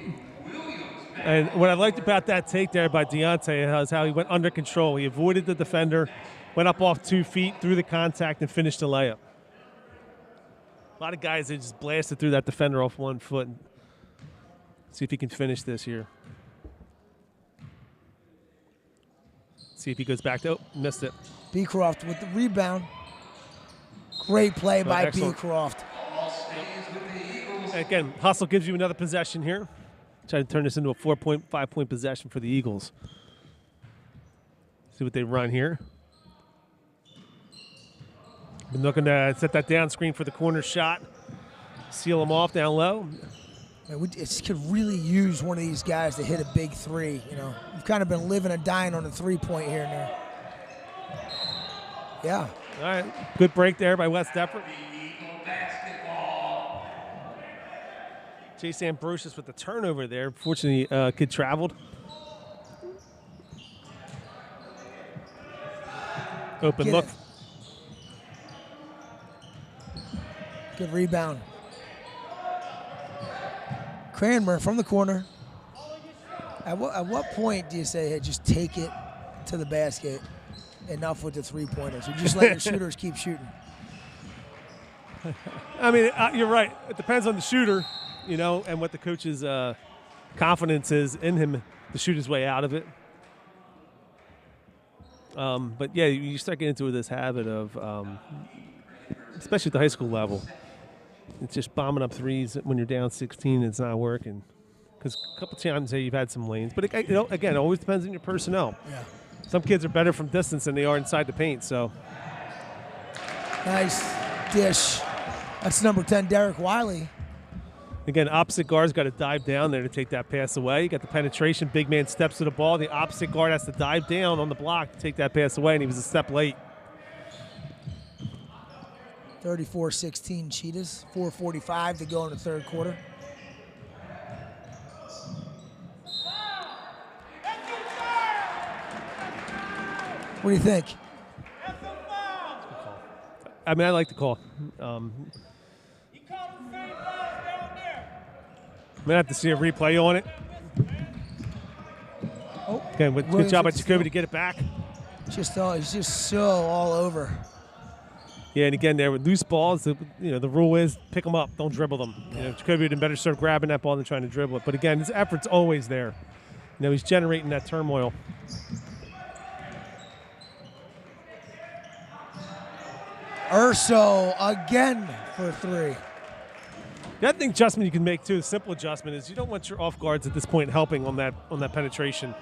And what I liked about that take there by Deontay is how he went under control. He avoided the defender, went up off 2 feet, threw the contact, and finished the layup. A lot of guys, they just blasted through that defender off 1 foot. See if he can finish this here. See if he goes back to, missed it. Beecroft with the rebound. Great play by Beecroft. Again, hustle gives you another possession here. Try to turn this into a 5-point possession for the Eagles. See what they run here. Been looking to set that down screen for the corner shot. Seal them off down low. Man, we just could really use one of these guys to hit a big 3. You know, we've kind of been living and dying on the 3-point here and there. Yeah. All right. Good break there by West Deptford. Chase Ambrosius with the turnover there. Fortunately, kid traveled. Open look. Good rebound. Cranmer from the corner. At what point do you say, hey, just take it to the basket? Enough with the 3-pointers. You just let your shooters keep shooting. I mean, you're right. It depends on the shooter, you know, and what the coach's confidence is in him to shoot his way out of it. But, yeah, you start getting into this habit of, especially at the high school level, it's just bombing up threes when you're down 16 and it's not working. Because a couple times you've had some lanes. But, again, it always depends on your personnel. Yeah. Some kids are better from distance than they are inside the paint, so. Nice dish. That's number 10, Derek Wiley. Again, opposite guard's got to dive down there to take that pass away. You got the penetration. Big man steps to the ball. The opposite guard has to dive down on the block to take that pass away, and he was a step late. 34-16 Cheetahs. 4:45 to go in the third quarter. What do you think? I mean, I like the call. I'm going to have to see a replay on it. Oh, again, good job by Jacoby to get it back. He's just so all over. Yeah, and again, there with loose balls, the rule is pick them up, don't dribble them. Yeah. Jacoby would have better start grabbing that ball than trying to dribble it. But again, his effort's always there. He's generating that turmoil. Urso again for 3. The other thing adjustment you can make too, a simple adjustment, is you don't want your off guards at this point helping on that penetration.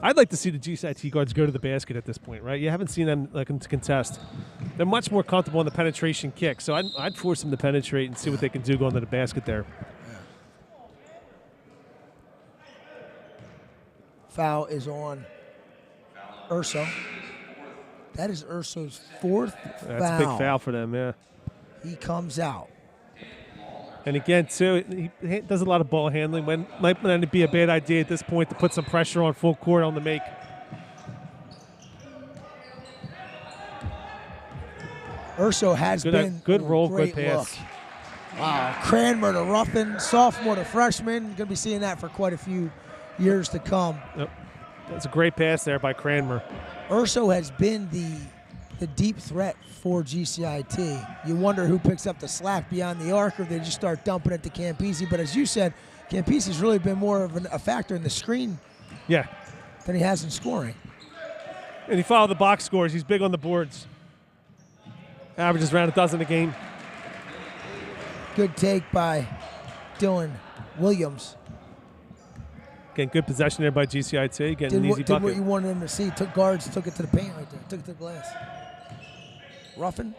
I'd like to see the GCIT guards go to the basket at this point, right? You haven't seen them like them to contest. They're much more comfortable on the penetration kick, so I'd force them to penetrate and see what they can do going to the basket there. Foul is on Urso. That is Urso's 4th foul. That's a big foul for them, yeah. He comes out. And again, too, he does a lot of ball handling. Might not be a bad idea at this point to put some pressure on full court on the make. Urso has been good roll, great good pass. Look. Wow, Cranmer to Ruffin, sophomore to freshman. Going to be seeing that for quite a few years to come. Yep. That's a great pass there by Cranmer. Urso has been the deep threat for GCIT. You wonder who picks up the slack beyond the arc, or they just start dumping it to Campisi. But as you said, Campisi's really been more of a factor in the screen than he has in scoring. And he followed the box scores. He's big on the boards. Averages around 12 a game. Good take by Dylan Williams. Again, good possession there by GCIT. Getting an easy did bucket. what you wanted him to see. Took guards, took it to the paint right there. Took it to the glass. Ruffin.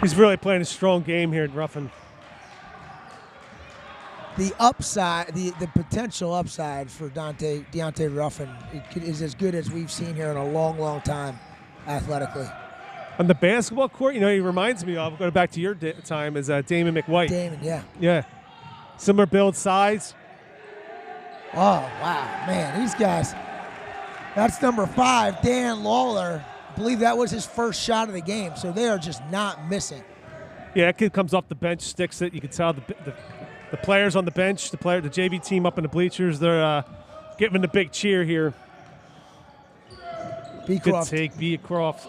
He's really playing a strong game here at Ruffin. The upside, the potential upside for Deontay Ruffin is as good as we've seen here in a long, long time athletically. On the basketball court, he reminds me of, going back to your time, is Damon McWhite. Damon, yeah. Yeah. Similar build, size. Oh, wow. Man, these guys. That's number 5, Dan Lawler. I believe that was his first shot of the game, so they are just not missing. Yeah, that kid comes off the bench, sticks it. You can tell the players on the bench, the JV team up in the bleachers, they're giving a big cheer here. Beecroft. Good take, Beecroft.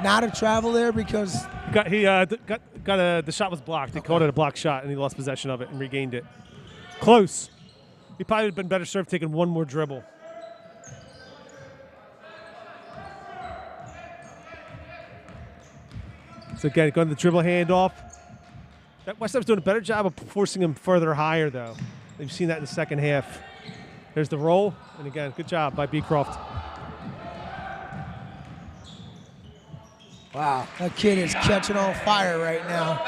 Not a travel there because the shot was blocked. He called it a blocked shot, and he lost possession of it and regained it. Close. He probably would have been better served taking one more dribble. So again, going to the dribble handoff. Westham's doing a better job of forcing him further higher, though. We've seen that in the second half. There's the roll, and again, good job by Beecroft. Wow, that kid is catching on fire right now.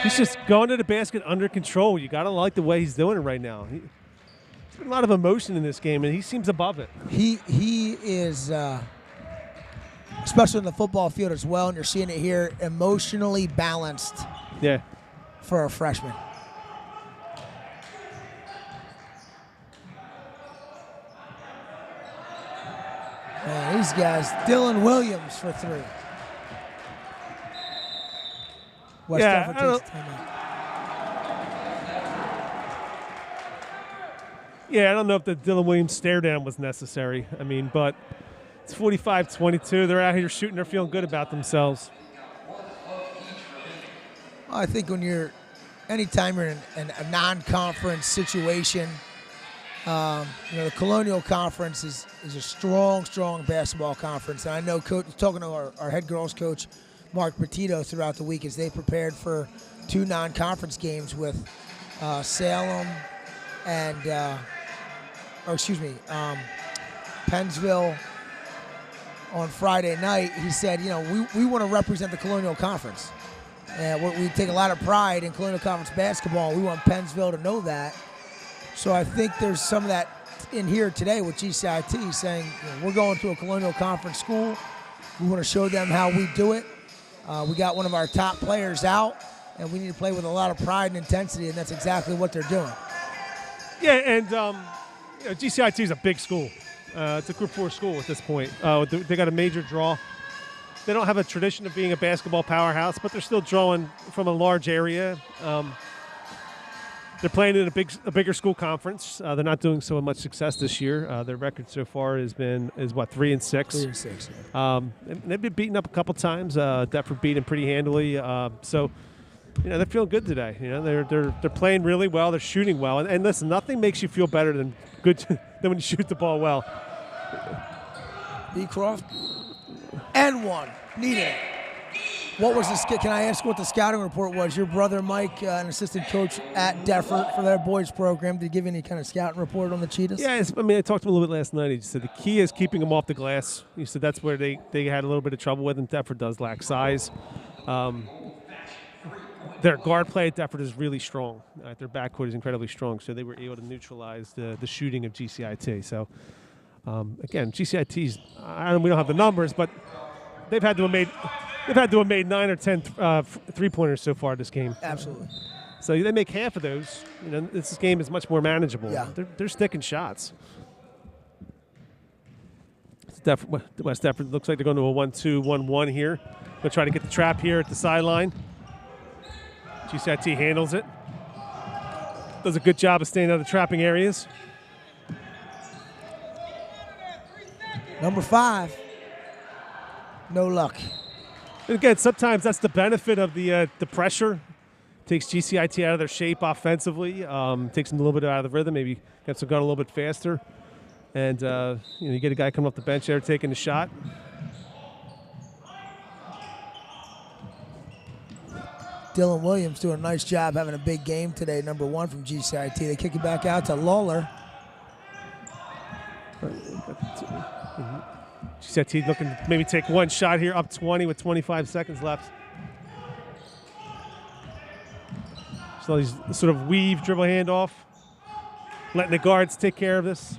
He's just going to the basket under control. You got to like the way he's doing it right now. There's been a lot of emotion in this game, and he seems above it. He is, especially in the football field as well, and you're seeing it here, emotionally balanced. Yeah. For a freshman. Man, these guys, Dylan Williams for 3. West Africa takes timeout. Yeah, I don't know if the Dylan Williams stare down was necessary. I mean, but it's 45-22. They're out here shooting. They're feeling good about themselves. I think anytime you're in a non-conference situation, the Colonial Conference is a strong basketball conference. And I know talking to our head girls coach, Mark Petito, throughout the week as they prepared for 2 non-conference games with Salem and, Pennsville on Friday night. He said, we want to represent the Colonial Conference. We take a lot of pride in Colonial Conference basketball. We want Pennsville to know that. So I think there's some of that in here today with GCIT saying, we're going to a Colonial Conference school. We want to show them how we do it. We got one of our top players out, and we need to play with a lot of pride and intensity, and that's exactly what they're doing. Yeah, and GCIT is a big school. It's a Group 4 school at this point. They got a major draw. They don't have a tradition of being a basketball powerhouse, but they're still drawing from a large area. They're playing in a bigger school conference. They're not doing so much success this year. Their record so far is 3-6. 3-6. Yeah. And they've been beaten up a couple times. Deptford beat them pretty handily. So they're feeling good today. They're playing really well. They're shooting well. And listen, nothing makes you feel better than when you shoot the ball well. Beecroft. And 1. Needed it. What was Can I ask what the scouting report was? Your brother Mike, an assistant coach at Deptford for their boys program, did he give any kind of scouting report on the Cheetahs? Yeah, I talked to him a little bit last night. He said the key is keeping them off the glass. He said that's where they had a little bit of trouble with, and Deptford does lack size. their guard play at Deptford is really strong. Their backcourt is incredibly strong, so they were able to neutralize the shooting of GCIT. So, again, GCIT's, we don't have the numbers, but they've had to have made 9 or 10 three-pointers so far this game. Absolutely. So they make half of those. This game is much more manageable. Yeah. They're sticking shots. West Deptford looks like they're going to a 1-2, 1-1 here. They'll try to get the trap here at the sideline. GCIT handles it. Does a good job of staying out of the trapping areas. Number 5. No luck. And again, sometimes that's the benefit of the pressure. Takes GCIT out of their shape offensively. Takes them a little bit out of the rhythm. Maybe gets them going a little bit faster. And you get a guy coming off the bench there taking the shot. Dylan Williams doing a nice job having a big game today, number 1 from GCIT. They kick it back out to Lawler. GCIT looking to maybe take one shot here, up 20 with 25 seconds left. So these sort of weave dribble handoff, letting the guards take care of this.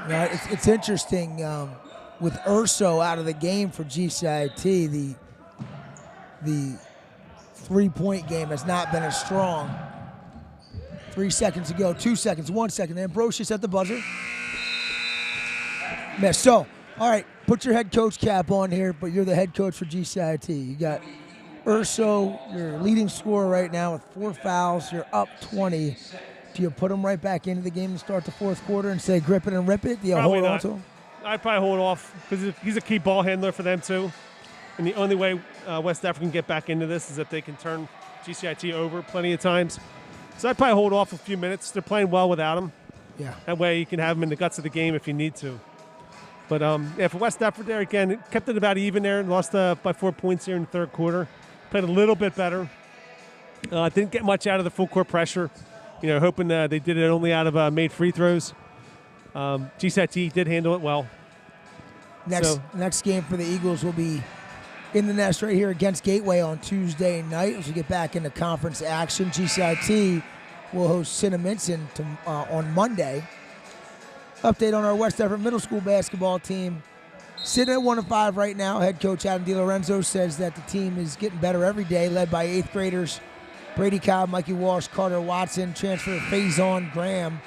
Yeah, it's interesting with Urso out of the game for GCIT. The three-point game has not been as strong. 3 seconds to go, 2 seconds, 1 second. Ambrosius at the buzzer. Miss. So, all right, put your head coach cap on here, but you're the head coach for GCIT. You got Urso, your leading scorer right now with 4 fouls. You're up 20. Do you put him right back into the game to start the fourth quarter and say grip it and rip it? Do you hold on to him? I'd probably hold off because he's a key ball handler for them too. And the only way West Africa can get back into this is if they can turn GCIT over plenty of times. So I'd probably hold off a few minutes. They're playing well without him. Yeah. That way you can have him in the guts of the game if you need to. But yeah, for West Deptford there, again, it kept it about even there and lost by 4 points here in the third quarter. Played a little bit better. Didn't get much out of the full court pressure. Hoping they did it only out of made free throws. GCIT did handle it well. Next game for the Eagles will be in the nest right here against Gateway on Tuesday night as we get back into conference action. GCIT will host Cinnaminson on Monday. Update on our West Deptford Middle School basketball team. Sitting at 1-5 right now. Head coach Adam DiLorenzo says that the team is getting better every day, led by 8th graders Brady Cobb, Mikey Walsh, Carter Watson, transfer Faison Graham,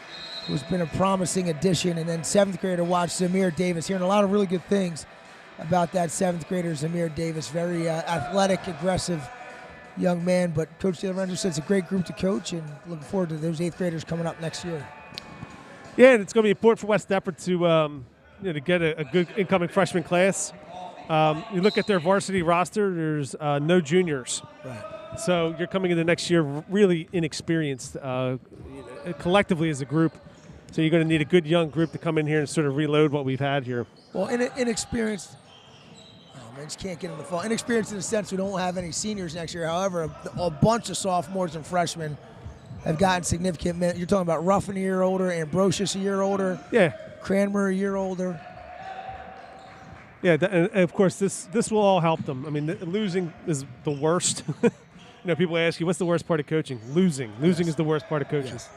who's been a promising addition, and then 7th grader watch Zamir Davis. Hearing a lot of really good things about that 7th grader Zamir Davis. Very athletic, aggressive young man, but Coach DiLorenzo says it's a great group to coach, and looking forward to those 8th graders coming up next year. Yeah, and it's going to be important for West Deptford to get a good incoming freshman class. You look at their varsity roster, there's no juniors. Right. So you're coming into next year really inexperienced collectively as a group. So you're going to need a good young group to come in here and sort of reload what we've had here. Well, inexperienced. Oh, man, just can't get in the fall. Inexperienced in the sense we don't have any seniors next year. However, a bunch of sophomores and freshmen have gotten significant minutes. You're talking about Ruffin a year older, Ambrosius a year older. Yeah. Cranmer a year older. Yeah, and of course this will all help them. I mean, losing is the worst. People ask you, what's the worst part of coaching? Losing. Losing is the worst part of coaching. Yes.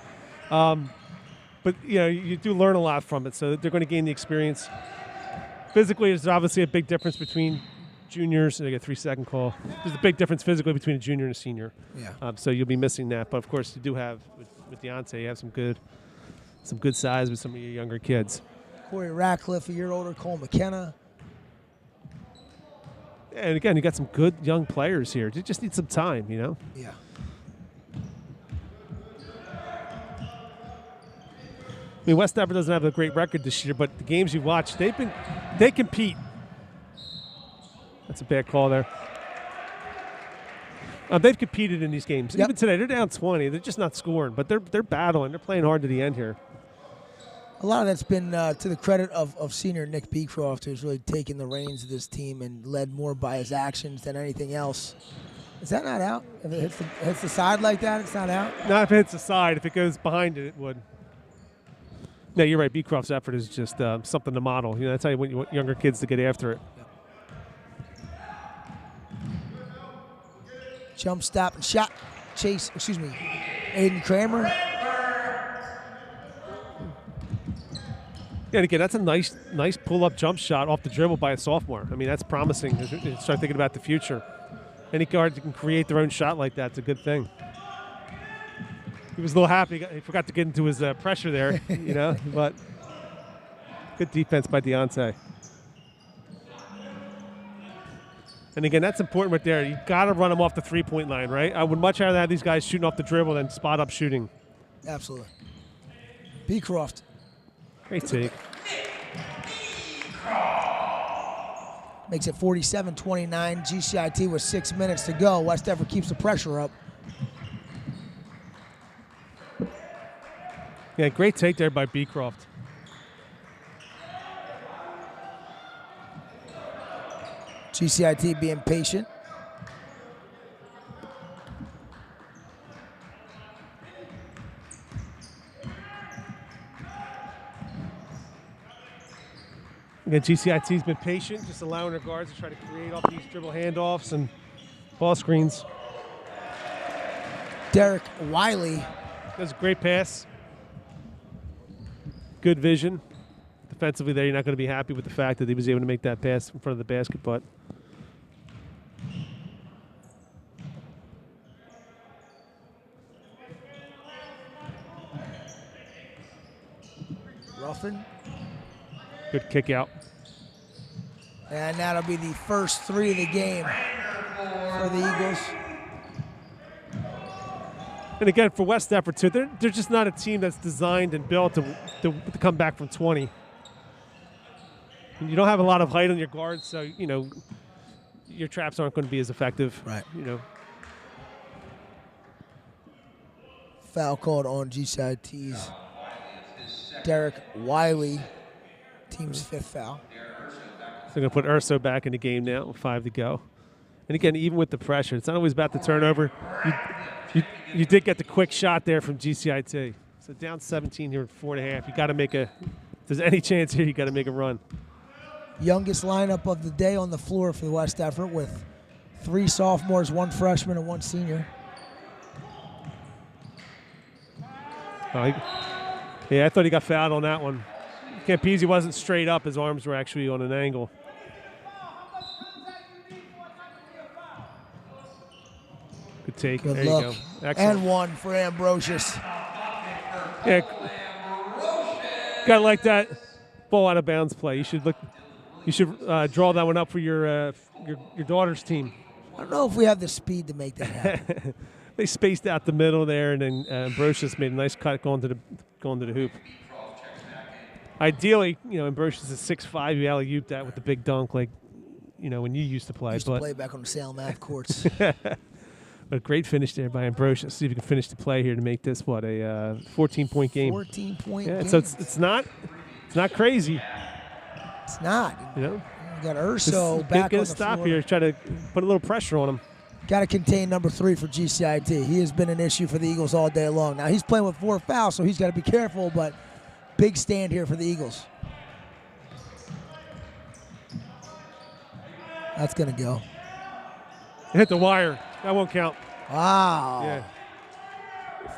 But, you do learn a lot from it, so they're going to gain the experience. Physically, there's obviously a big difference between juniors. I get a 3-second call. There's a big difference physically between a junior and a senior. Yeah. So you'll be missing that. But, of course, you do have, with Deontay, you have some good size with some of your younger kids. Corey Ratcliffe a year older, Cole McKenna. And again, you got some good young players here. You just need some time, Yeah. I mean, West Deptford doesn't have a great record this year, but the games you watch, they compete. That's a bad call there. They've competed in these games. Yep. Even today, they're down 20. They're just not scoring, but they're battling. They're playing hard to the end here. A lot of that's been to the credit of senior Nick Beecroft, who's really taken the reins of this team and led more by his actions than anything else. Is that not out? If it hits the side like that, it's not out? Not if it hits the side. If it goes behind it, it would. Yeah, you're right. Beecroft's effort is just something to model. That's how you want younger kids to get after it. Jump, stop, and shot. Chase, excuse me, Aiden Kramer. Yeah, and again, that's a nice pull-up jump shot off the dribble by a sophomore. I mean, that's promising as you start thinking about the future. Any guard that can create their own shot like that, it's a good thing. He was a little happy. He forgot to get into his pressure there, but good defense by Deontay. And again, that's important right there. You got to run them off the three-point line, right? I would much rather have these guys shooting off the dribble than spot-up shooting. Absolutely. Beecroft. Great take. Makes it 47-29. GCIT with 6 minutes to go. West Effort keeps the pressure up. Yeah, great take there by Beecroft. GCIT being patient. Again, GCIT's been patient, just allowing their guards to try to create off these dribble handoffs and ball screens. Derek Wiley. That's a great pass. Good vision. Defensively there, you're not going to be happy with the fact that he was able to make that pass in front of the basket, but Ruffin. good kick out. And that'll be the first three of the game for the Eagles. And again, for West Effort too, they're just not a team that's designed and built to come back from 20. And you don't have a lot of height on your guards, so your traps aren't going to be as effective. Right. Foul called on GCIT's Derek Wiley, team's fifth foul. So they're going to put Urso back in the game now, 5 to go. And again, even with the pressure, it's not always about the turnover. You did get the quick shot there from GCIT. So down 17 here at 4.5. You got to make if there's any chance here, you got to make a run. Youngest lineup of the day on the floor for the West Effort with 3 sophomores, 1 freshman, and 1 senior. Yeah, I thought he got fouled on that one. Campese wasn't straight up. His arms were actually on an angle. Good take. Good there look. You go. Excellent. And 1 for Ambrosius. Yeah. Got to like that ball out of bounds play. You should draw that one up for your daughter's team. I don't know if we have the speed to make that happen. They spaced out the middle there, and then Ambrosius made a nice cut going to the hoop. Ideally, Ambrosius is 6'5". You alley-oop that with the big dunk, like when you used to play. Used to play back on the Salem Ave courts. But a great finish there by Ambrosius. See if you can finish the play here to make this a 14-point game. 14-point yeah, game. So it's not crazy. It's not. You got Urso back get on a the stop floor. here. Try to put a little pressure on him. Got to contain number 3 for GCIT. He has been an issue for the Eagles all day long. Now he's playing with 4 fouls, so he's got to be careful. But big stand here for the Eagles. That's gonna go. It hit the wire. That won't count. Wow. Yeah.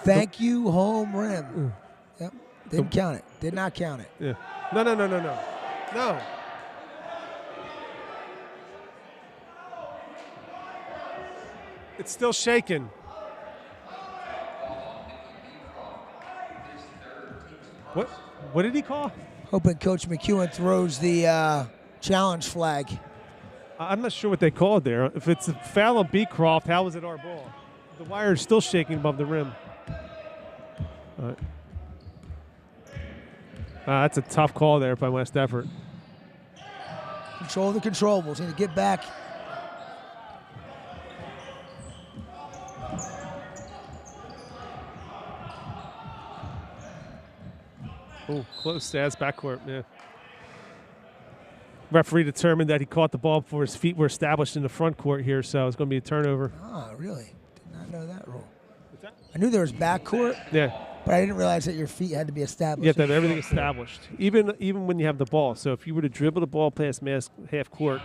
Thank you, home rim. Yep. Didn't count it. Did not count it. Yeah. No. It's still shaking. What did he call? Hoping Coach McEwen throws the challenge flag. I'm not sure what they called there. If it's a foul on Beecroft, how is it our ball? The wire is still shaking above the rim. All right. That's a tough call there by West Effort. Control the controllables. Need to get back. Oh, close as backcourt, yeah. Referee determined that he caught the ball before his feet were established in the front court here, so it's going to be a turnover. Oh, really? Did not know that rule. What's that? I knew there was backcourt. Yeah. But I didn't realize that your feet had to be established. You have to have everything established, even when you have the ball. So if you were to dribble the ball past half court,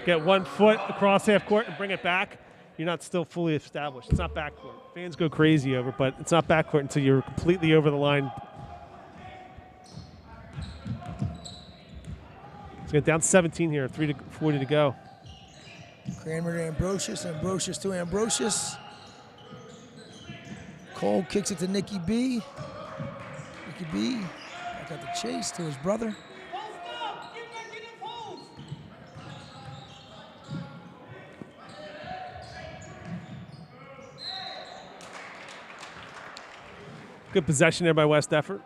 get 1 foot across half court and bring it back, you're not still fully established. It's not backcourt. Fans go crazy over, but it's not backcourt until you're completely over the line. It's going down 17 here, 3:40 to go. Kramer to Ambrosius, Ambrosius to Ambrosius. Cole kicks it to Nicky B. Nicky B got the chase to his brother. Good possession there by West Effort.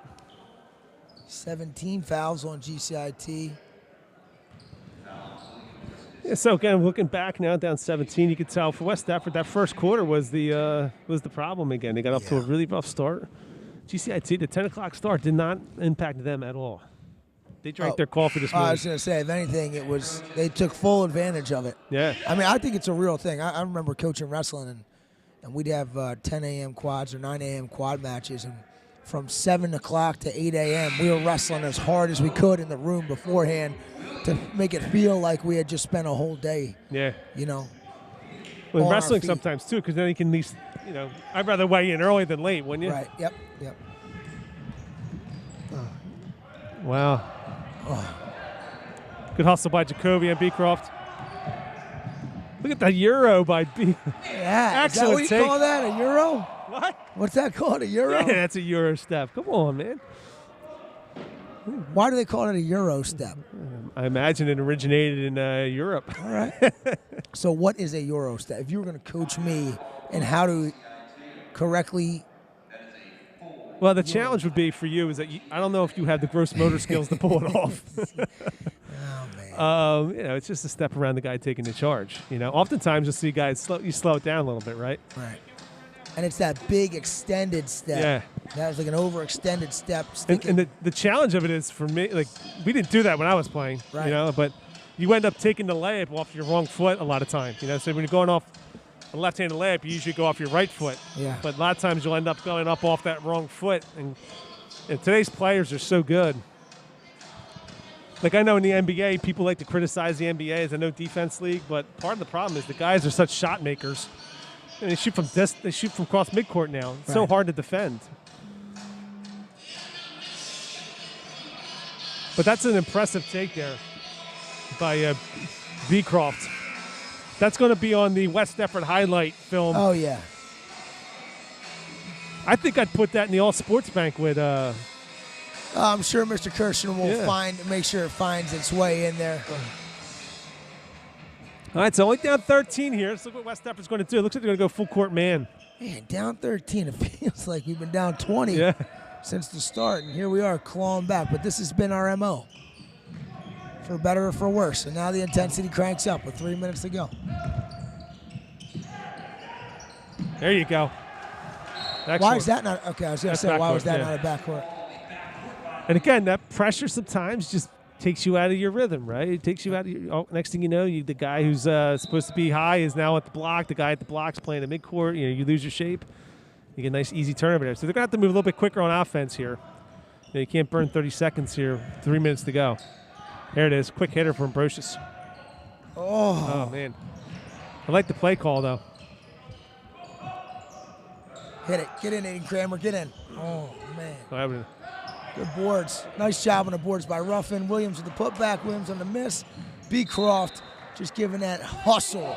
17 fouls on GCIT. Yeah, so again, looking back now, down 17, you could tell for West Effort that first quarter was the problem again. They got off to a really rough start. GCIT, the 10 o'clock start did not impact them at all. They drank their coffee this morning. I was going to say, if anything, they took full advantage of it. Yeah. I mean, I think it's a real thing. I remember coaching wrestling, and we'd have 10 a.m. quads or 9 a.m. quad matches, and from 7 o'clock to 8 a.m., we were wrestling as hard as we could in the room beforehand to make it feel like we had just spent a whole day. Yeah. You know. Well, wrestling sometimes too, because then you can at least, I'd rather weigh in early than late, wouldn't you? Right. Yep. Wow. Oh. Good hustle by Jacoby and Beecroft. Look at that Euro by B. Yeah. Excellent is that what you take. call that, a Euro? What? What's that called, a Euro? Yeah, that's a Euro step. Come on, man. Why do they call it a Euro step? I imagine it originated in Europe. All right. So what is a Euro step? If you were going to coach me in how to correctly... Well, the challenge would be for you is that I don't know if you have the gross motor skills to pull it off. Oh, man. It's just a step around the guy taking the charge. Oftentimes you'll see guys slow it down a little bit, right? Right. And it's that big extended step. Yeah. That was like an overextended step. And the challenge of it is for me, like, we didn't do that when I was playing, right. But you end up taking the layup off your wrong foot a lot of times. So when you're going off a left-handed layup, you usually go off your right foot. Yeah. But a lot of times you'll end up going up off that wrong foot. And today's players are so good. Like, I know in the NBA, people like to criticize the NBA as a no-defense league, but part of the problem is the guys are such shot makers. And they shoot from across midcourt now. It's so hard to defend. But that's an impressive take there by Beecroft. That's going to be on the West Effort highlight film. Oh, yeah. I think I'd put that in the All Sports Banquet. I'm sure Mr. Kirshner will make sure it finds its way in there. All right, so only down 13 here. Let's look what West Effort's going to do. It looks like they're going to go full court man. Man, down 13. It feels like we've been down 20 since the start, and here we are clawing back. But this has been our MO, for better or for worse. And now the intensity cranks up with 3 minutes to go. There you go. Excellent. Why is that not? Okay, I was going to say, why was that not a backcourt? And again, that pressure sometimes just takes you out of your rhythm, right? It takes you out of your. Next thing you know, the guy who's supposed to be high is now at the block. The guy at the block's playing the midcourt. You lose your shape. You get a nice, easy turnover there. So they're going to have to move a little bit quicker on offense here. You can't burn 30 seconds here. 3 minutes to go. There it is. Quick hitter for Ambrosius. Oh, man. I like the play call, though. Hit it. Get in, Aiden Kramer. Get in. Oh, man. Oh, good boards. Nice job on the boards by Ruffin. Williams with the putback. Williams on the miss. Beecroft just giving that hustle.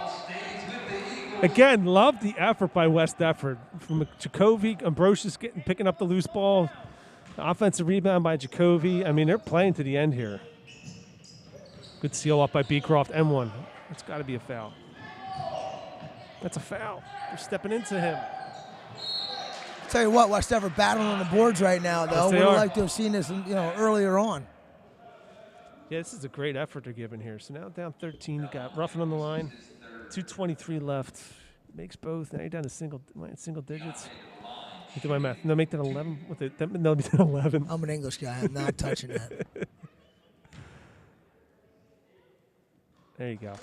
Again, love the effort by West Effort. From Jacoby, Ambrosius picking up the loose ball. Offensive rebound by Jacoby. I mean, they're playing to the end here. Good seal up by Beecroft. M1. That's got to be a foul. That's a foul. They're stepping into him. Tell you what, West Effort battling on the boards right now, though. Yes, Would have liked to have seen this, earlier on. Yeah, this is a great effort they're giving here. So now down 13, you got Ruffin on the line. 2:23 left. Makes both. Now you're down to single digits. Do my math. No, make that 11. No, make that 11. I'm an English guy. I'm not touching that. There you go.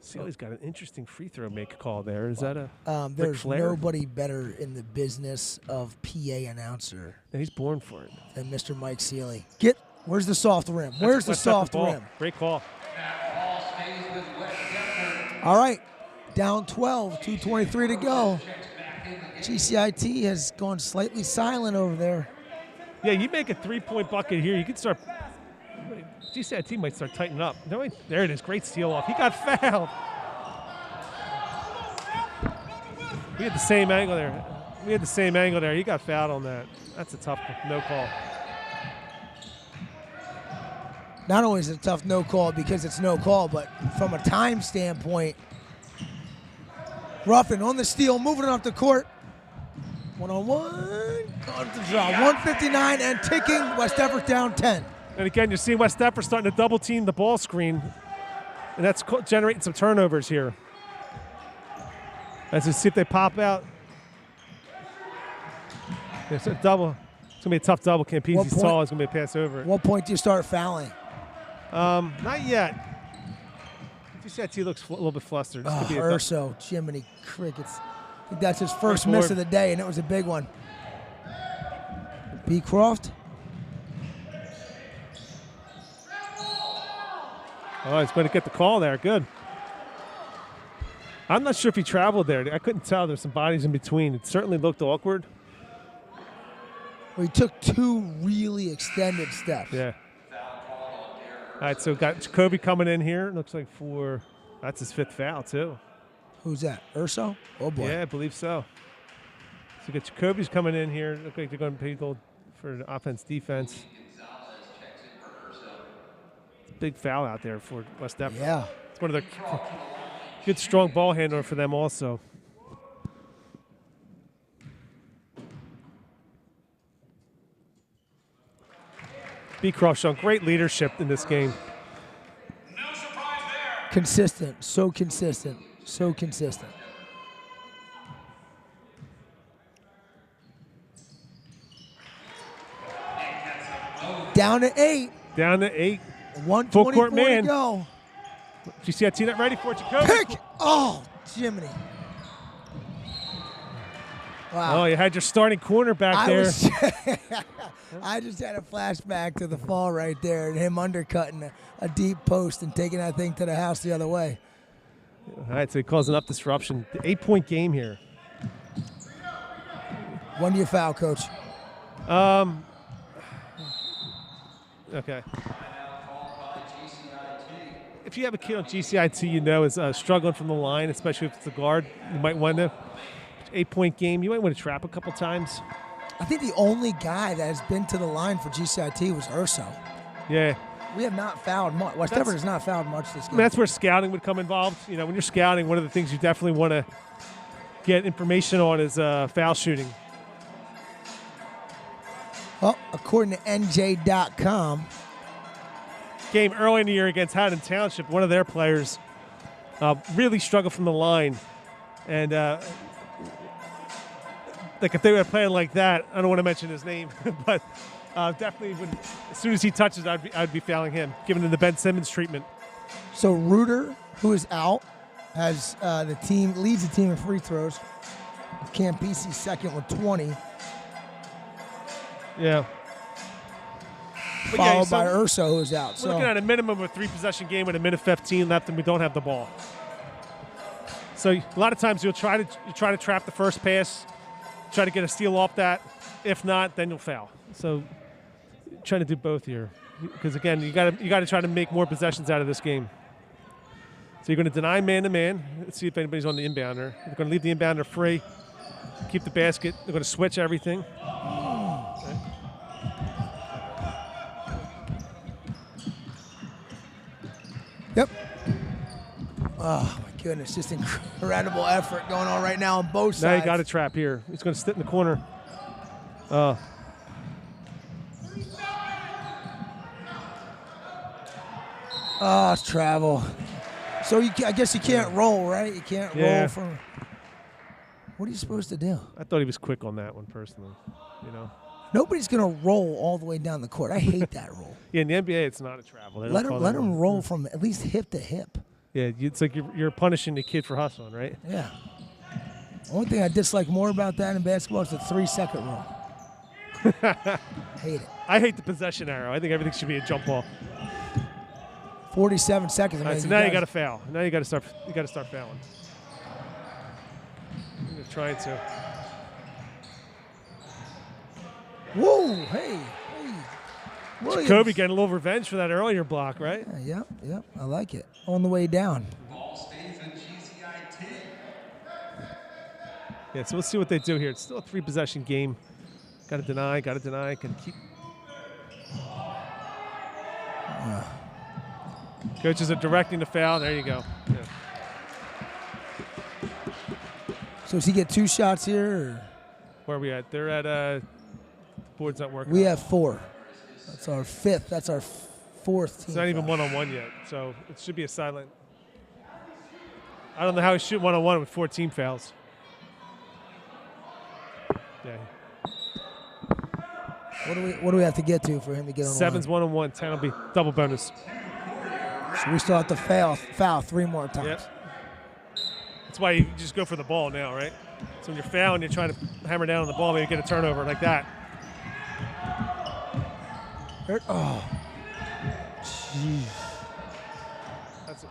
Cioli's got an interesting free throw make call there. Is that a there's Flair? nobody better in the business of PA announcer No, he's born for it. than Mr. Mike Cioli. Where's the soft rim? That's Where's the West Denver soft ball. rim? Great call. All right, down 12, 2:23 to go. GCIT has gone slightly silent over there. Yeah, you make a 3-point bucket here, you can start. GCIT might start tightening up. No, there it is. Great steal off. He got fouled. We had the same angle there. He got fouled on that. That's a tough no call. Not only is it a tough no call because it's no call, but from a time standpoint, Ruffin on the steal, moving off the court. One-on-one, on the draw. 159 and ticking. West Effort down 10. And again, you're seeing West Effort starting to double team the ball screen, and that's generating some turnovers here. Let's just see if they pop out. It's a double. It's gonna be a tough double. Campese's tall. It's gonna be a pass over. What point do you start fouling? Not yet. GCIT looks a little bit flustered. This could be a Urso, Jiminy Crickets. I think that's his first First miss board. of the day, and it was a big one. Beecroft. Oh, he's going to get the call there. Good. I'm not sure if he traveled there. I couldn't tell. There's some bodies in between. It certainly looked awkward. Well, he took 2 really extended steps. Yeah. All right, so got Jacoby coming in here. Looks like that's his 5th foul, too. Who's that? Urso? Oh, boy. Yeah, I believe so. So got Jacoby's coming in here. Look like they're going to pay gold for the offense, defense. Big foul out there for West Effort. Yeah. It's one of the good, strong ball handler for them also. Beecroft showing great leadership in this game. No surprise there. Consistent. So consistent. So consistent. Down to 8. Down to 8. 124 court man. to go. GCIT not ready for it. Jacoby. Pick! Oh, Jiminy. Wow. Oh, you had your starting cornerback there. I just had a flashback to the fall right there and him undercutting a deep post and taking that thing to the house the other way. All right, so he calls enough disruption. The 8-point game here. When do you foul, Coach? Okay. If you have a kid on GCIT you know is struggling from the line, especially if it's a guard, you might want to, 8-point game, you might want to trap a couple times. I think the only guy that has been to the line for GCIT was Urso. Yeah. We have not fouled much. West Effort has not fouled much this I game. mean, that's where scouting would come involved. You know, when you're scouting, one of the things you definitely want to get information on is foul shooting. Well, according to NJ.com, Game early in the year against Haddon Township, one of their players really struggled from the line. And like if they were playing like that, I don't want to mention his name, but definitely as soon as he touches, I'd be fouling him, giving him the Ben Simmons treatment. so Reuter, who is out, has leads the team in free throws. Campese second with 20. Yeah. But Followed so by Urso, who's out. We're So looking at a minimum of a 3-possession game with a minute 15 left, and we don't have the ball. So a lot of times you'll try to trap the first pass, try to get a steal off that. If not, then you'll foul. So trying to do both here, because again, you got to try to make more possessions out of this game. So you're going to deny man-to-man. Let's see if anybody's on the inbounder. They're going to leave the inbounder free, keep the basket. They're going to switch everything. Yep. Oh, my goodness. Just incredible effort going on right now on both sides. Now you got a trap here. He's going to sit in the corner. Oh, it's travel. So I guess you can't roll, right? You can't roll from. What are you supposed to do? I thought he was quick on that one personally. You know. Nobody's going to roll all the way down the court. I hate that rule. Yeah, in the NBA, it's not a travel. Let him roll from at least hip to hip. Yeah, it's like you're punishing the kid for hustling, right? Yeah. Only thing I dislike more about that in basketball is the 3-second rule. Hate it. I hate the possession arrow. I think everything should be a jump ball. 47 seconds. All right, so now you got to foul. Now you got to start. You got to start fouling. You're trying to. Whoa! Hey! Williams. Kobe getting a little revenge for that earlier block, right? Yep. I like it. On the way down. Ball stays in GCIT. Yeah, so we'll see what they do here. It's still a 3-possession game. Got to deny. Can keep. Coaches are directing the foul. There you go. Yeah. So does he get 2 shots here? Or? Where are we at? They're at board's not working. We have 4. That's our 5th. That's our 4th team. It's not even one-on-one yet, so it should be a silent. I don't know how he shoot one-on-one with 4 team fouls. Yeah. What do we have to get to for him to get on the 7's one-on-one. 10 will be double bonus. So we still have to foul 3 more times. Yep. That's why you just go for the ball now, right? So when you're fouling, you're trying to hammer down on the ball, maybe get a turnover like that. Oh. Jeez. That's it.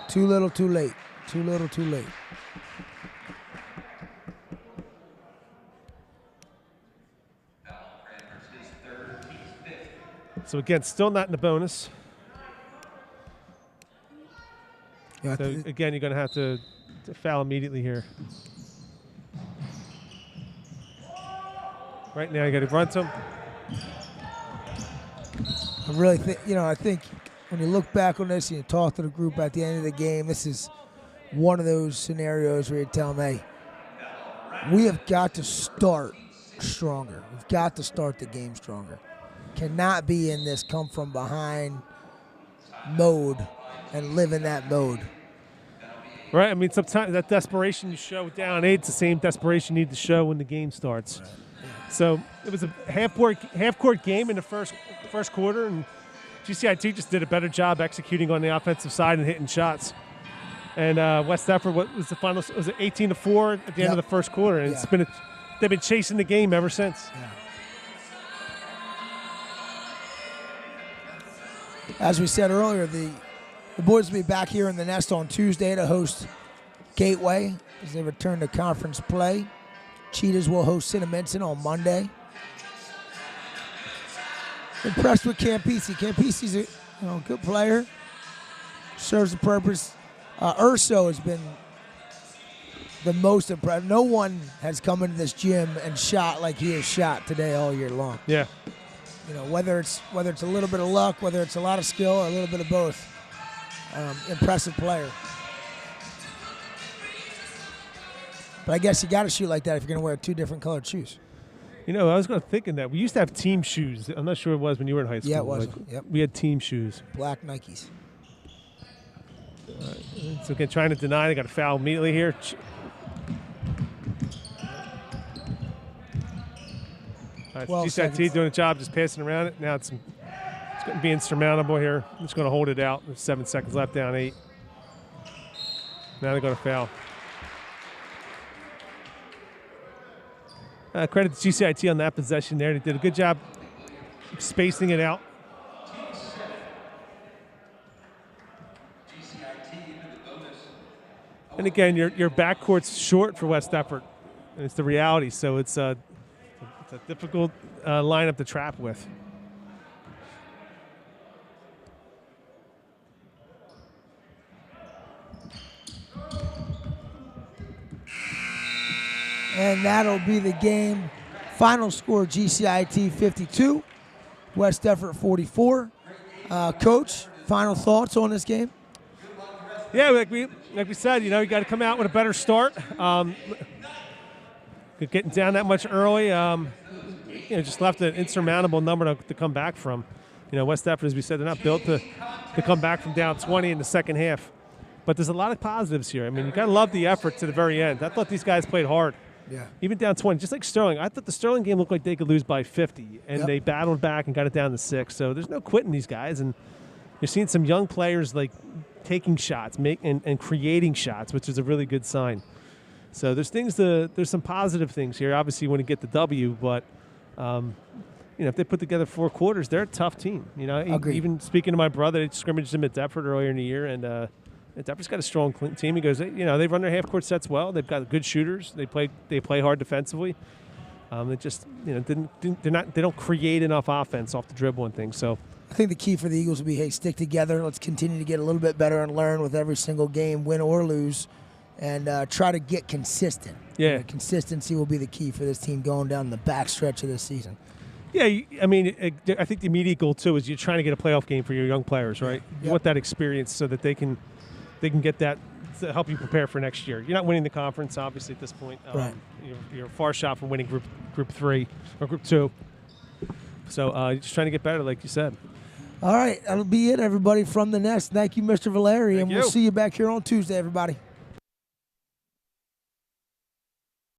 Too little, too late. Too little, too late. So again, still not in the bonus. Yeah, So again, you're going to have to foul immediately here. Right now, you got to run to him. I really think, I think when you look back on this and you talk to the group at the end of the game, this is one of those scenarios where you tell them, hey, we have got to start stronger. We've got to start the game stronger. Cannot be in this come from behind mode and live in that mode. Right. I mean, sometimes that desperation you show down 8, it's the same desperation you need to show when the game starts. Right. Yeah. So it was a half-court game in the first quarter, and GCIT just did a better job executing on the offensive side and hitting shots. And West Effort, what was the final? Was it 18-4 at the end of the first quarter? And they've been chasing the game ever since. Yeah. As we said earlier, the boys will be back here in the nest on Tuesday to host Gateway as they return to conference play. Cheetahs will host Cinnaminson on Monday. Impressed with Campisi. Campisi's a good player. Serves the purpose. Urso has been the most impressive. No one has come into this gym and shot like he has shot today all year long. Yeah. Whether it's a little bit of luck, whether it's a lot of skill, or a little bit of both. Impressive player. But I guess you got to shoot like that if you're going to wear 2 different colored shoes. I was thinking that. We used to have team shoes. I'm not sure it was when you were in high school. Yeah, it was. Yep. We had team shoes. Black Nikes. So again, trying to deny. They got a foul immediately here. GCIT doing a job just passing around it. Now it's going to be insurmountable here. I'm just going to hold it out. There's 7 seconds left, down 8. Now they're going to foul. Credit to GCIT on that possession there. They did a good job spacing it out. And again, your backcourt's short for West Effort, and it's the reality. So it's a difficult lineup to trap with. And that'll be the game. Final score, GCIT 52, West Effort 44. Coach, final thoughts on this game? Yeah, like we said, you got to come out with a better start. Getting down that much early, just left an insurmountable number to come back from. West Effort, as we said, they're not built to come back from down 20 in the second half. But there's a lot of positives here. I mean, you got to love the effort to the very end. I thought these guys played hard. Yeah. Even down 20, just like Sterling. I thought the Sterling game looked like they could lose by 50, and they battled back and got it down to 6. So there's no quitting these guys. And you're seeing some young players like taking shots, and creating shots, which is a really good sign. So there's some positive things here. Obviously, you want to get the W, but if they put together 4 quarters, they're a tough team. Agreed. Even speaking to my brother, they scrimmaged him at Deptford earlier in the year, and Deptford's got a strong team. He goes, they run their half-court sets well. They've got good shooters. They play hard defensively. They just they don't create enough offense off the dribble and things. So I think the key for the Eagles will be, hey, stick together. Let's continue to get a little bit better and learn with every single game, win or lose, and try to get consistent. Yeah. Consistency will be the key for this team going down the back stretch of this season. Yeah, I think the immediate goal, too, is you're trying to get a playoff game for your young players, right? Yep. You want that experience so that they can get that to help you prepare for next year. You're not winning the conference, obviously, at this point. Right. You're a far shot from winning Group 3 or Group 2. So you're just trying to get better, like you said. All right, that'll be it, everybody, from the Nest. Thank you, Mr. Vilary, and we'll see you back here on Tuesday, everybody.